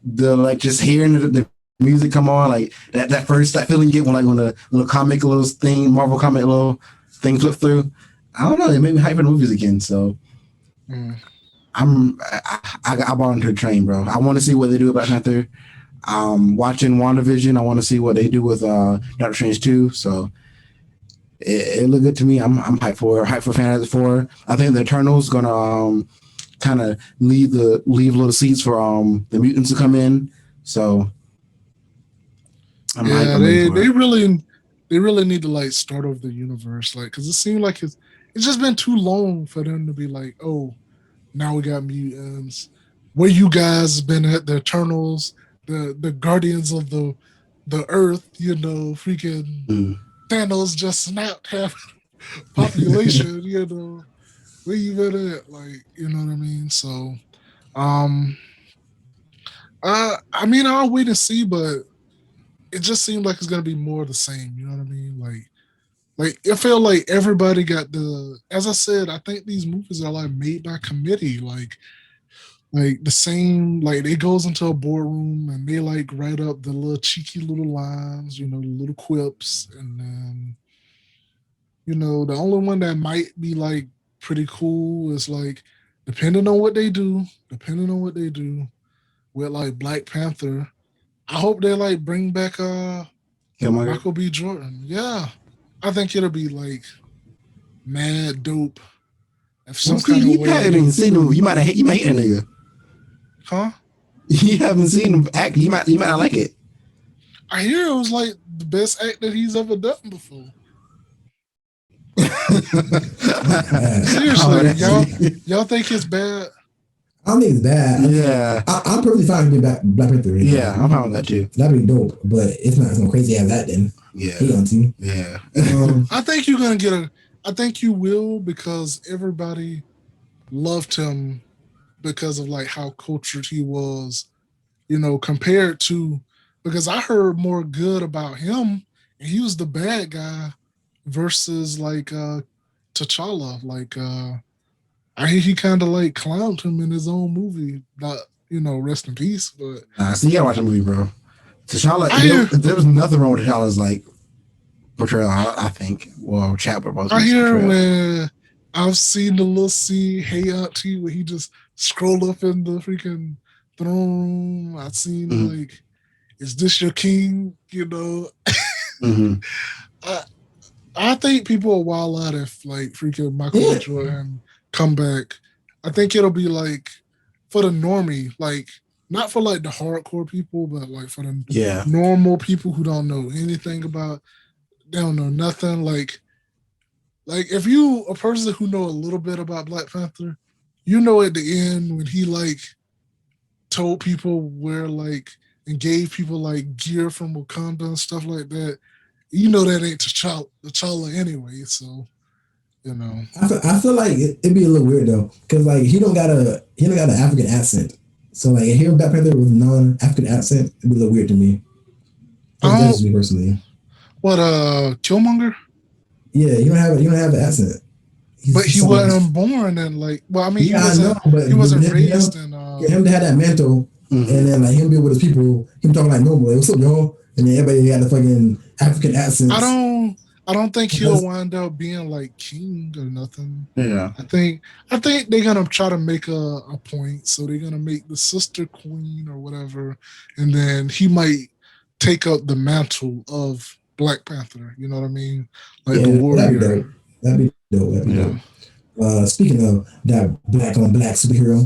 the like just hearing the music come on, like that feeling you get when the little comic little thing, Marvel comic little thing flip through. I don't know, it made me hype for the movies again. So I bought into the train, bro. I want to see what they do about Panther. Watching WandaVision, I want to see what they do with Doctor Strange 2. So it looked good to me. I'm hyped for Fantastic Four. I think the Eternals gonna kind of leave little seeds for the mutants to come in. So they really need to like start over the universe, like because it seemed like it's just been too long for them to be like, oh, now we got mutants. Where you guys been at the Eternals, the Guardians of the Earth, you know, freaking Thanos just snapped half population, you know. Where you been at? Like, you know what I mean? So I mean I'll wait and see, but it just seemed like it's gonna be more of the same, you know what I mean? Like it felt like everybody got as I said, I think these movies are like made by committee, like the same, like it goes into a boardroom and they like write up the little cheeky little lines, you know, the little quips, and then you know, the only one that might be like pretty cool is like depending on what they do with like Black Panther. I hope they like bring back Michael B. Jordan. Yeah. I think it'll be like mad dope. If some kind of way. Haven't seen him. You might hate that nigga. Huh? You haven't seen him act. You might not like it. I hear it was like the best act that he's ever done before. Seriously, y'all think it's bad? I don't think it's bad. Yeah, I'm perfectly fine with Black Panther. Yeah, I'm fine with that too. That'd be dope, but it's not so crazy as that. Then yeah, yeah. I think you're gonna get I think you will, because everybody loved him because of like how cultured he was, you know, compared to, because I heard more good about him and he was the bad guy versus like T'Challa. Like I hear he kind of like clowned him in his own movie. Not, you know, rest in peace, but so you gotta watch the movie, bro. T'Challa, there was nothing wrong with T'Challa's like portrayal, I think. Well, Chadwick was. I hear when I've seen the little scene, Hey Auntie, where he just scroll up in the freaking throne room. I've seen like, is this your king? You know. I think people will wild out if like freaking Michael B. Jordan come back. I think it'll be like for the normie, like not for like the hardcore people, but like for the normal people who don't know anything about, they don't know nothing. Like if you a person who know a little bit about Black Panther, you know at the end when he like told people where like and gave people like gear from Wakanda and stuff like that, you know that ain't T'Challa anyway. So you know, I feel like it'd be a little weird though, because like he don't got an African accent. So like hearing Black Panther with non-African accent, it'd be a little weird to me. That's me personally. What Killmonger? Yeah, you don't have an accent. But he wasn't born in like. Well, I mean, he wasn't raised in. Him to have that mantle, and then like him be with his people, him talking like normal. Like, what's up, y'all? And then everybody got the fucking African accent. I don't think he'll wind up being like king or nothing. Yeah. I think they're gonna try to make a point. So they're gonna make the sister queen or whatever, and then he might take up the mantle of Black Panther. You know what I mean? Like the warrior. That'd be dope. Speaking of that black on black superhero,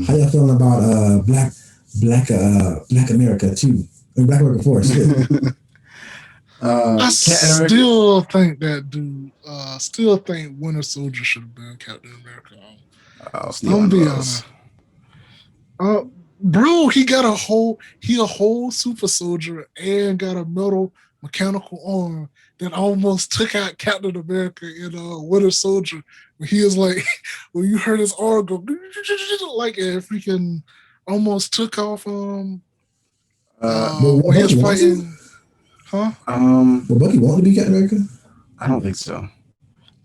how y'all feeling about Black America too. Black America 4. I still think that dude. Still think Winter Soldier should have been Captain America. I'm be honest. Bro, he got a whole super soldier and got a metal mechanical arm that almost took out Captain America in Winter Soldier. When he was like, when you heard his arm go like it freaking almost took off. When he was fighting, huh? Will Bucky want to be Captain America? I don't think so.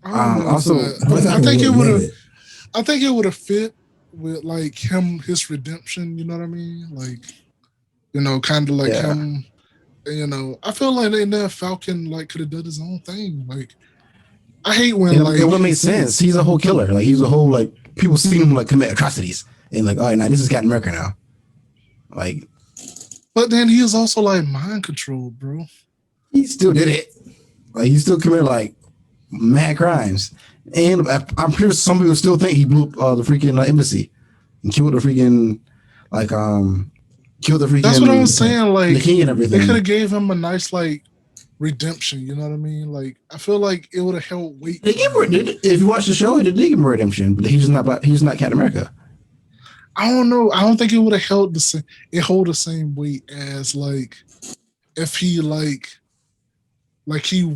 Also, I think it would have. I think it would have fit with like him, his redemption. You know what I mean? Like, kind of like him. I feel like that Falcon like could have done his own thing. Like, I hate when like it would make sense. He's a whole killer. Like he's a whole like people see him like commit atrocities and like, all right, now this is Captain America now. Like, but then he is also like mind controlled, bro. He still did it. Like he still committed like mad crimes. And I'm sure some people still think he blew up the freaking embassy and killed the freaking That's what I was saying. Like the king and everything. They could have gave him a nice like redemption. You know what I mean? Like I feel like it would have held weight. If you watch the show, it did give him redemption, but he's not Captain America. I don't know. I don't think it would have held the same. It hold the same weight as like if he like he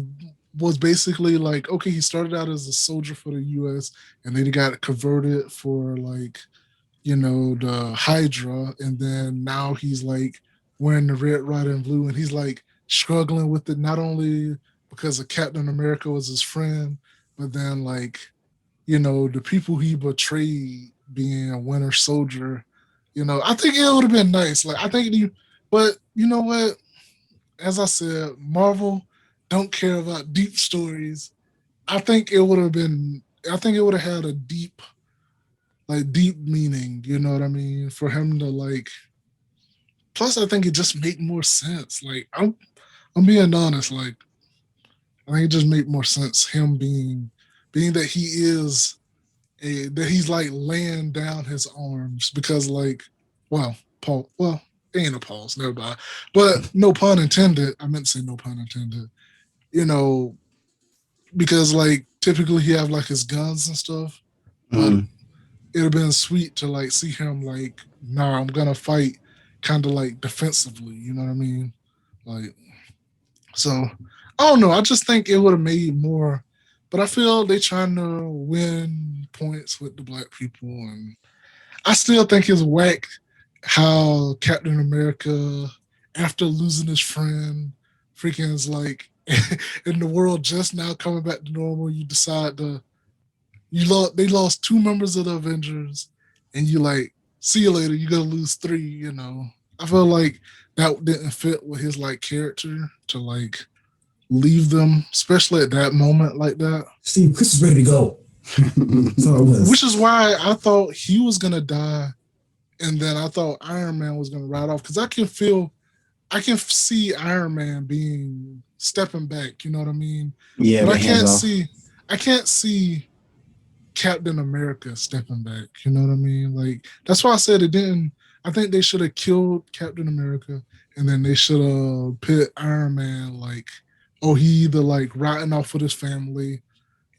was basically like, okay, he started out as a soldier for the U.S. and then he got converted for like, the Hydra, and then now he's like wearing the red, white, and blue, and he's like struggling with it, not only because of Captain America was his friend, but then like, the people he betrayed being a Winter Soldier. I think it would have been nice. Like I think but you know what? As I said, Marvel don't care about deep stories. I think it would have had a deep meaning, you know what I mean? For him to like, plus I think it just make more sense. Like I'm being honest, like I think it just make more sense him being that he is that he's like laying down his arms because like, ain't a pause, never mind. But no pun intended. I meant to say no pun intended. Because like typically he have like his guns and stuff, but it'd have been sweet to like see him like, nah, I'm gonna fight kind of like defensively, you know what I mean? Like, so I don't know. I just think it would have made more, but I feel they trying to win points with the black people, and I still think it's whack how Captain America, after losing his friend, freaking is like in the world just now coming back to normal, you decide they lost 2 members of the Avengers, and you like, see you later, you're gonna lose 3, I feel like that didn't fit with his like character to like leave them, especially at that moment like that. Steve, Chris is ready to go. Which is why I thought he was gonna die, and then I thought Iron Man was gonna ride off, because I can see Iron Man stepping back, you know what I mean? Yeah, but I can't see Captain America stepping back, you know what I mean? Like that's why I said it didn't. I think they should have killed Captain America, and then they should have put Iron Man like, oh, he either like riding off with his family,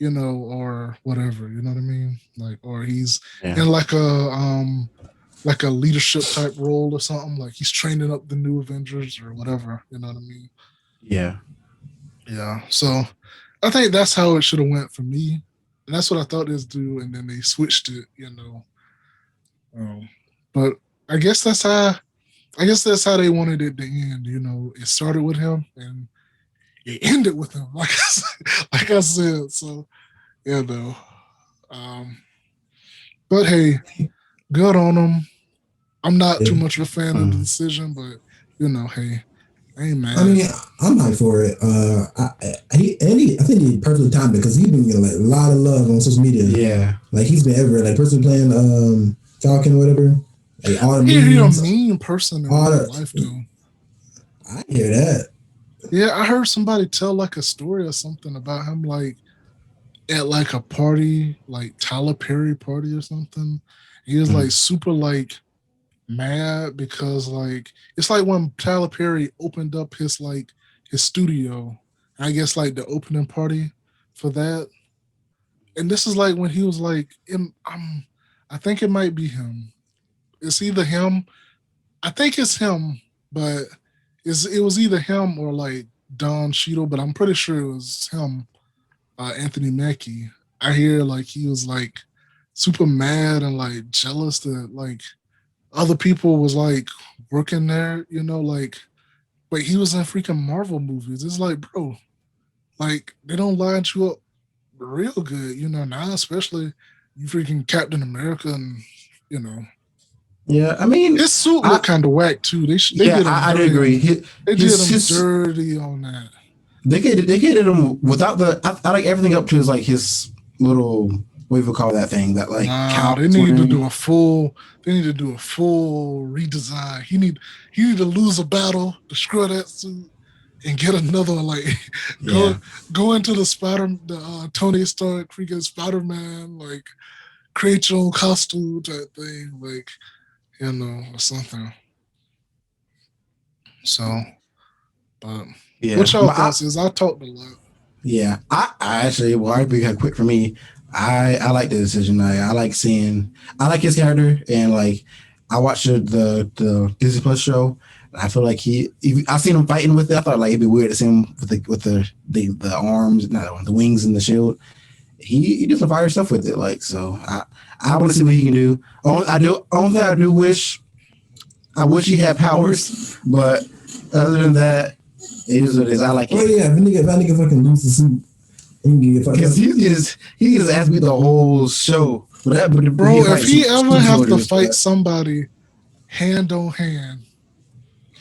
or whatever, you know what I mean? Like, or he's in like a leadership type role or something, like he's training up the new Avengers or whatever, you know what I mean? Yeah. So I think that's how it should have went for me, and that's what I thought this do, and then they switched it, but I guess that's how they wanted it to end. It started with him and it ended with him, like I said. So but hey, good on him. I'm not too much of a fan of the decision, but hey, man. I mean, I'm not for it. I think he perfectly timed it because he's been getting like a lot of love on social media. Yeah, like he's been everywhere. Like person playing Falcon or whatever. Like all the memes, a mean person in real life, though. I hear that. Yeah, I heard somebody tell like a story or something about him, like at like a party, like Tyler Perry party or something. He was like super like mad because like it's like when Tyler Perry opened up his studio, I guess like the opening party for that. And this is like when he was like, I think it might be him. It's either him. I think it's him, but it was either him or like Don Cheadle, but I'm pretty sure it was him, Anthony Mackie. I hear like he was like super mad and like jealous that like other people was like working there, like, but he was in freaking Marvel movies. It's like, bro, like they don't line you up real good, now especially you freaking Captain America and you know Yeah, I mean, his suit looked kind of whack too. They yeah, did him I dirty. agree. They did him dirty on that. They did him without the. I like everything up to his little, what do you call that thing that like. Nah, they need to do a full. They need to do a full redesign. He need to lose a battle, destroy that suit, and get another one. Like go into the Tony Stark freaking Spider-Man, like create your own costume type thing, like or something. So, but what y'all thoughts is? I talked a lot. Yeah, I actually, well, I'd be quick for me. I like the decision. I like I like his character, and like I watched the Disney Plus show. I feel like I seen him fighting with it. I thought like it'd be weird to see him with the arms, not the wings and the shield. He did some fire stuff with it. Like, so I want to see what he can do. Only thing I do wish he had powers, but other than that, it is what it is. I like it. Oh yeah, if that nigga fucking lose the suit, because he just asked me the whole show. Bro, if he ever have to fight somebody hand on hand,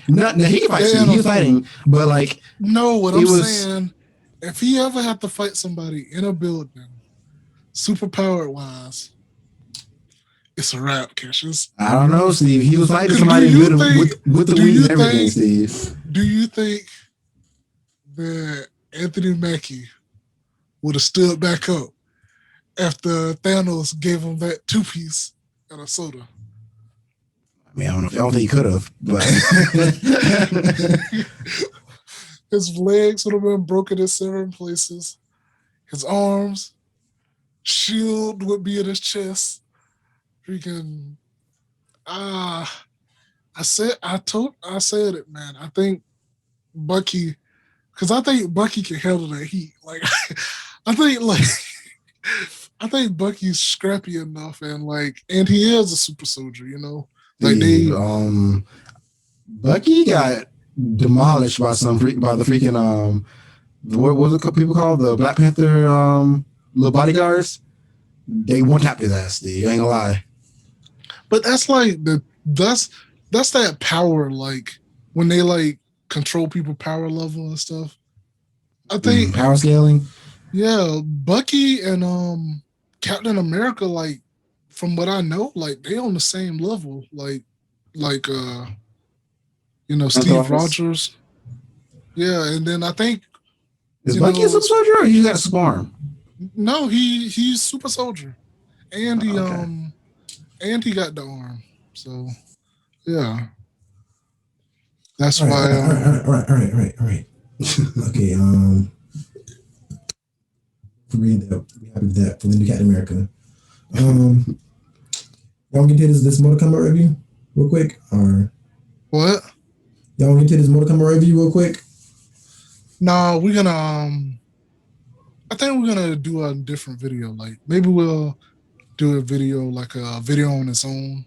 no, he can fight. He's fighting, but like no, what I'm saying, if he ever have to fight somebody in a building, superpowered wise, it's a wrap, Cassius. I don't know, Steve. He was fighting somebody with the wings and everything, Steve. Do you think that Anthony Mackie would have stood back up after Thanos gave him that 2-piece and a soda? I mean, I don't think he could have, but his legs would have been broken in 7 places. His arms, shield would be in his chest. Freaking, I said it, man. I think Bucky, because I think Bucky can handle that heat. Like, I think Bucky's scrappy enough, and he is a super soldier, Like Bucky got demolished by the freaking what was it people called, the Black Panther little bodyguards. They one tapped his ass, dude. You ain't gonna lie. But that's like that's that power, like when they like control people power level and stuff. I think power scaling. Yeah, Bucky and Captain America, like from what I know, like they on the same level, like Steve Rogers. Yeah, and then I think is Bucky a super soldier or he got a super arm? No, he's super soldier, and he and he got the arm. So yeah, that's why. All right. Okay. Read that. We happy with that for the new Captain America. Y'all get to this Mortal Kombat review real quick, or what? Y'all get to this Mortal Kombat review real quick. No, we're gonna. I think we're gonna do a different video. Like maybe we'll do a video like a video on its own.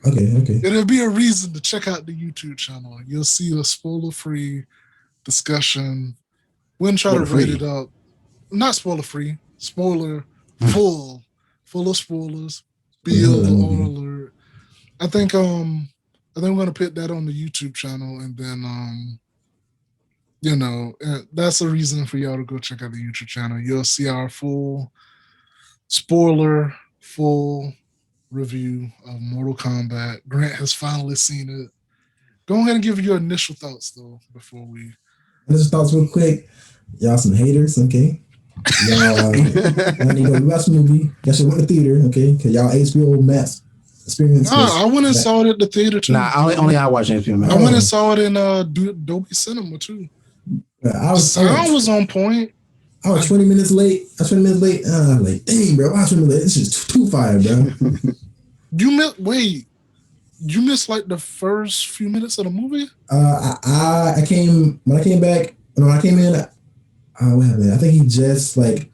Okay. It'll be a reason to check out the YouTube channel. You'll see a spoiler-free discussion. We're gonna try to rate it up. Not spoiler-free, spoiler full of spoilers. Be alert. I think we're gonna put that on the YouTube channel, and then that's a reason for y'all to go check out the YouTube channel. You'll see our full spoiler, full review of Mortal Kombat. Grant has finally seen it. Go ahead and give your initial thoughts though before we. Initial thoughts real quick. Y'all some haters, okay? Y'all need to go watch the movie. Y'all should went to theater, okay? Because y'all HBO mess. experience? Nah, I went and saw it at the theater too. Nah, only I watch HBO Max. I went and saw it in Dolby Cinema too. Sound was on point. I was 20 minutes late. I'm like, dang, bro, I was 20 minutes late. This is too fire, bro. You missed like the first few minutes of the movie? I came in. What happened? I think he just like,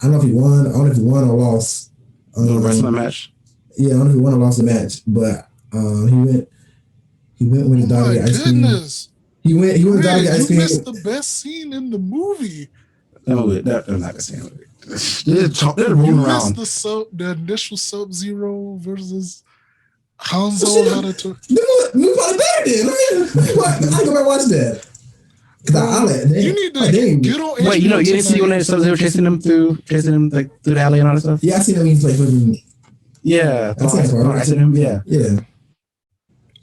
I don't know if he won. I don't know if he won or lost. The wrestling match. Yeah, I don't know if he won or lost the match, but he went with his daughter to ice cream. He went with daughter to ice cream. You missed the best scene in the movie. That was not the same movie. They're rolling around. Missed the initial Sub-Zero versus Hanzo. You probably better then. I go back and watch that. You need to get on. Wait, you didn't see when they were chasing him like through the alley and all that stuff? Yeah, I seen him. He's like fucking. Yeah, I seen him. Yeah.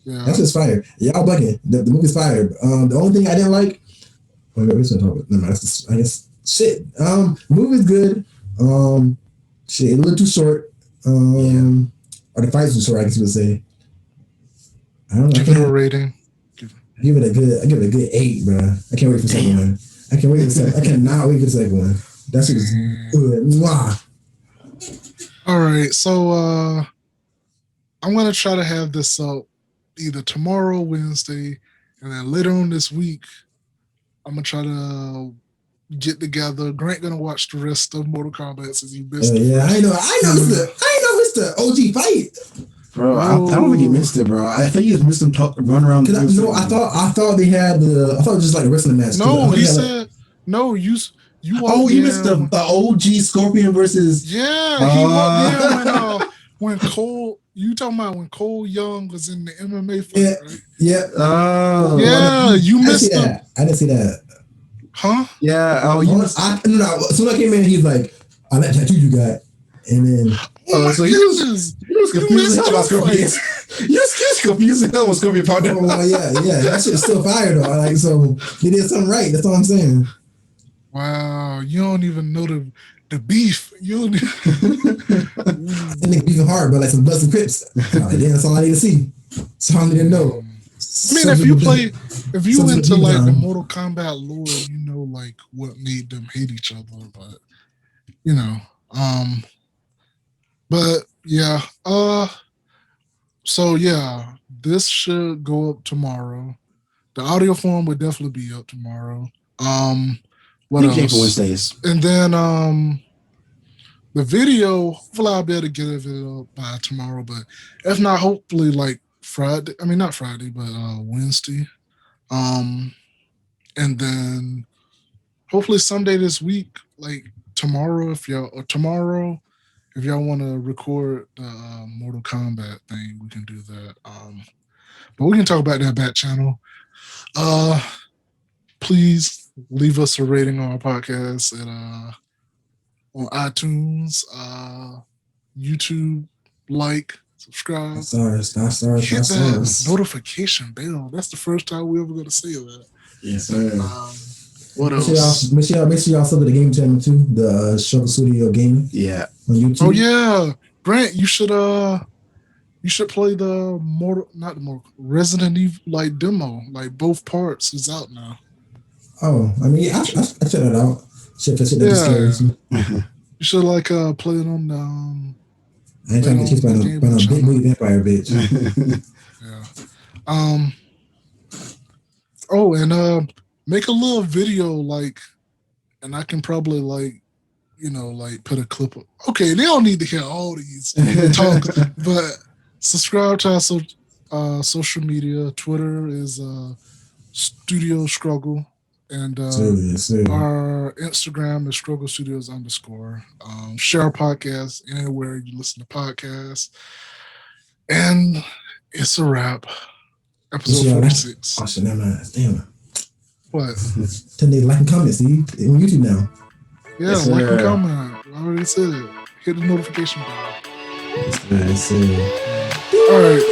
That's just fire. Y'all bugging. The movie's fire. The only thing I didn't like. Wait, we're gonna talk about. No, I guess shit. The movie's good. Shit, a little too short. Or the fights too short. I guess you would say. I don't know. Give it a rating. I give it a good 8, bro. I can't wait for the second one. I cannot wait for the second one. That shit is good. Mwah. All right, so I'm gonna try to have this up either tomorrow, Wednesday, and then later on this week, I'm gonna try to get together. Grant gonna watch the rest of Mortal Kombat since you missed it. Yeah, I know. It's the OG fight. Bro, I don't think he missed it, bro. I think he just missed him run around. I thought they had I thought it was just like the rest of the match. No, he said no. You you missed the OG Scorpion versus. Yeah, he walked in when Cole. You talking about when Cole Young was in the MMA fight, right? Yeah. Oh. Yeah, you missed that. I didn't see that. Huh? Yeah. Oh, you missed. No. As soon as I came in, he's like, "I that tattoo you got," and then. So he was confused about Scorpion. You're confused about Scorpion popped out. Oh yeah. That shit is still fire though. Like, so he did something right. That's all I'm saying. Wow, you don't even know the beef. You don't that nigga beefing hard, but like some Bloods and Crips. Like, that's all I need to see. That's all I need to know. I mean, if you into like the Mortal Kombat lore, you know like what made them hate each other, but you know, but yeah, so yeah, this should go up tomorrow. The audio form would definitely be up tomorrow. What else? For Wednesdays. And then the video, hopefully I'll be able to get it up by tomorrow, but if not, hopefully like Friday. I mean not Friday, but Wednesday. And then hopefully someday this week, like tomorrow, if y'all want to record the Mortal Kombat thing, we can do that. But we can talk about that back channel. Please leave us a rating on our podcast and on iTunes, YouTube, like, subscribe. Sorry. Hit that notification bell. That's the first time we're ever going to say that. Yes, sir. What else? Make sure y'all sub to the game channel too, the Struggle Studio Gaming. Yeah. On YouTube. Oh yeah, Grant, you should play the Resident Evil like demo. Like both parts is out now. Oh, I mean, I check that out. Shit that scares me. You should like play it on the. I ain't trying to get chased by no big booty vampire bitch. Yeah. Oh, and make a little video like, and I can probably like, like put a clip of. Okay, they don't need to hear all these talk, but subscribe to our social media. Twitter is Studio Struggle. And our Instagram is Struggle Studios _ share our podcast anywhere you listen to podcasts. And it's a wrap. Episode 46. Oh, shit, never mind. Damn. What? Tell me to like and comment, see? On YouTube now. Yeah, yes, like and comment. I already said it. Hit the notification bell. Yes, sir. All right.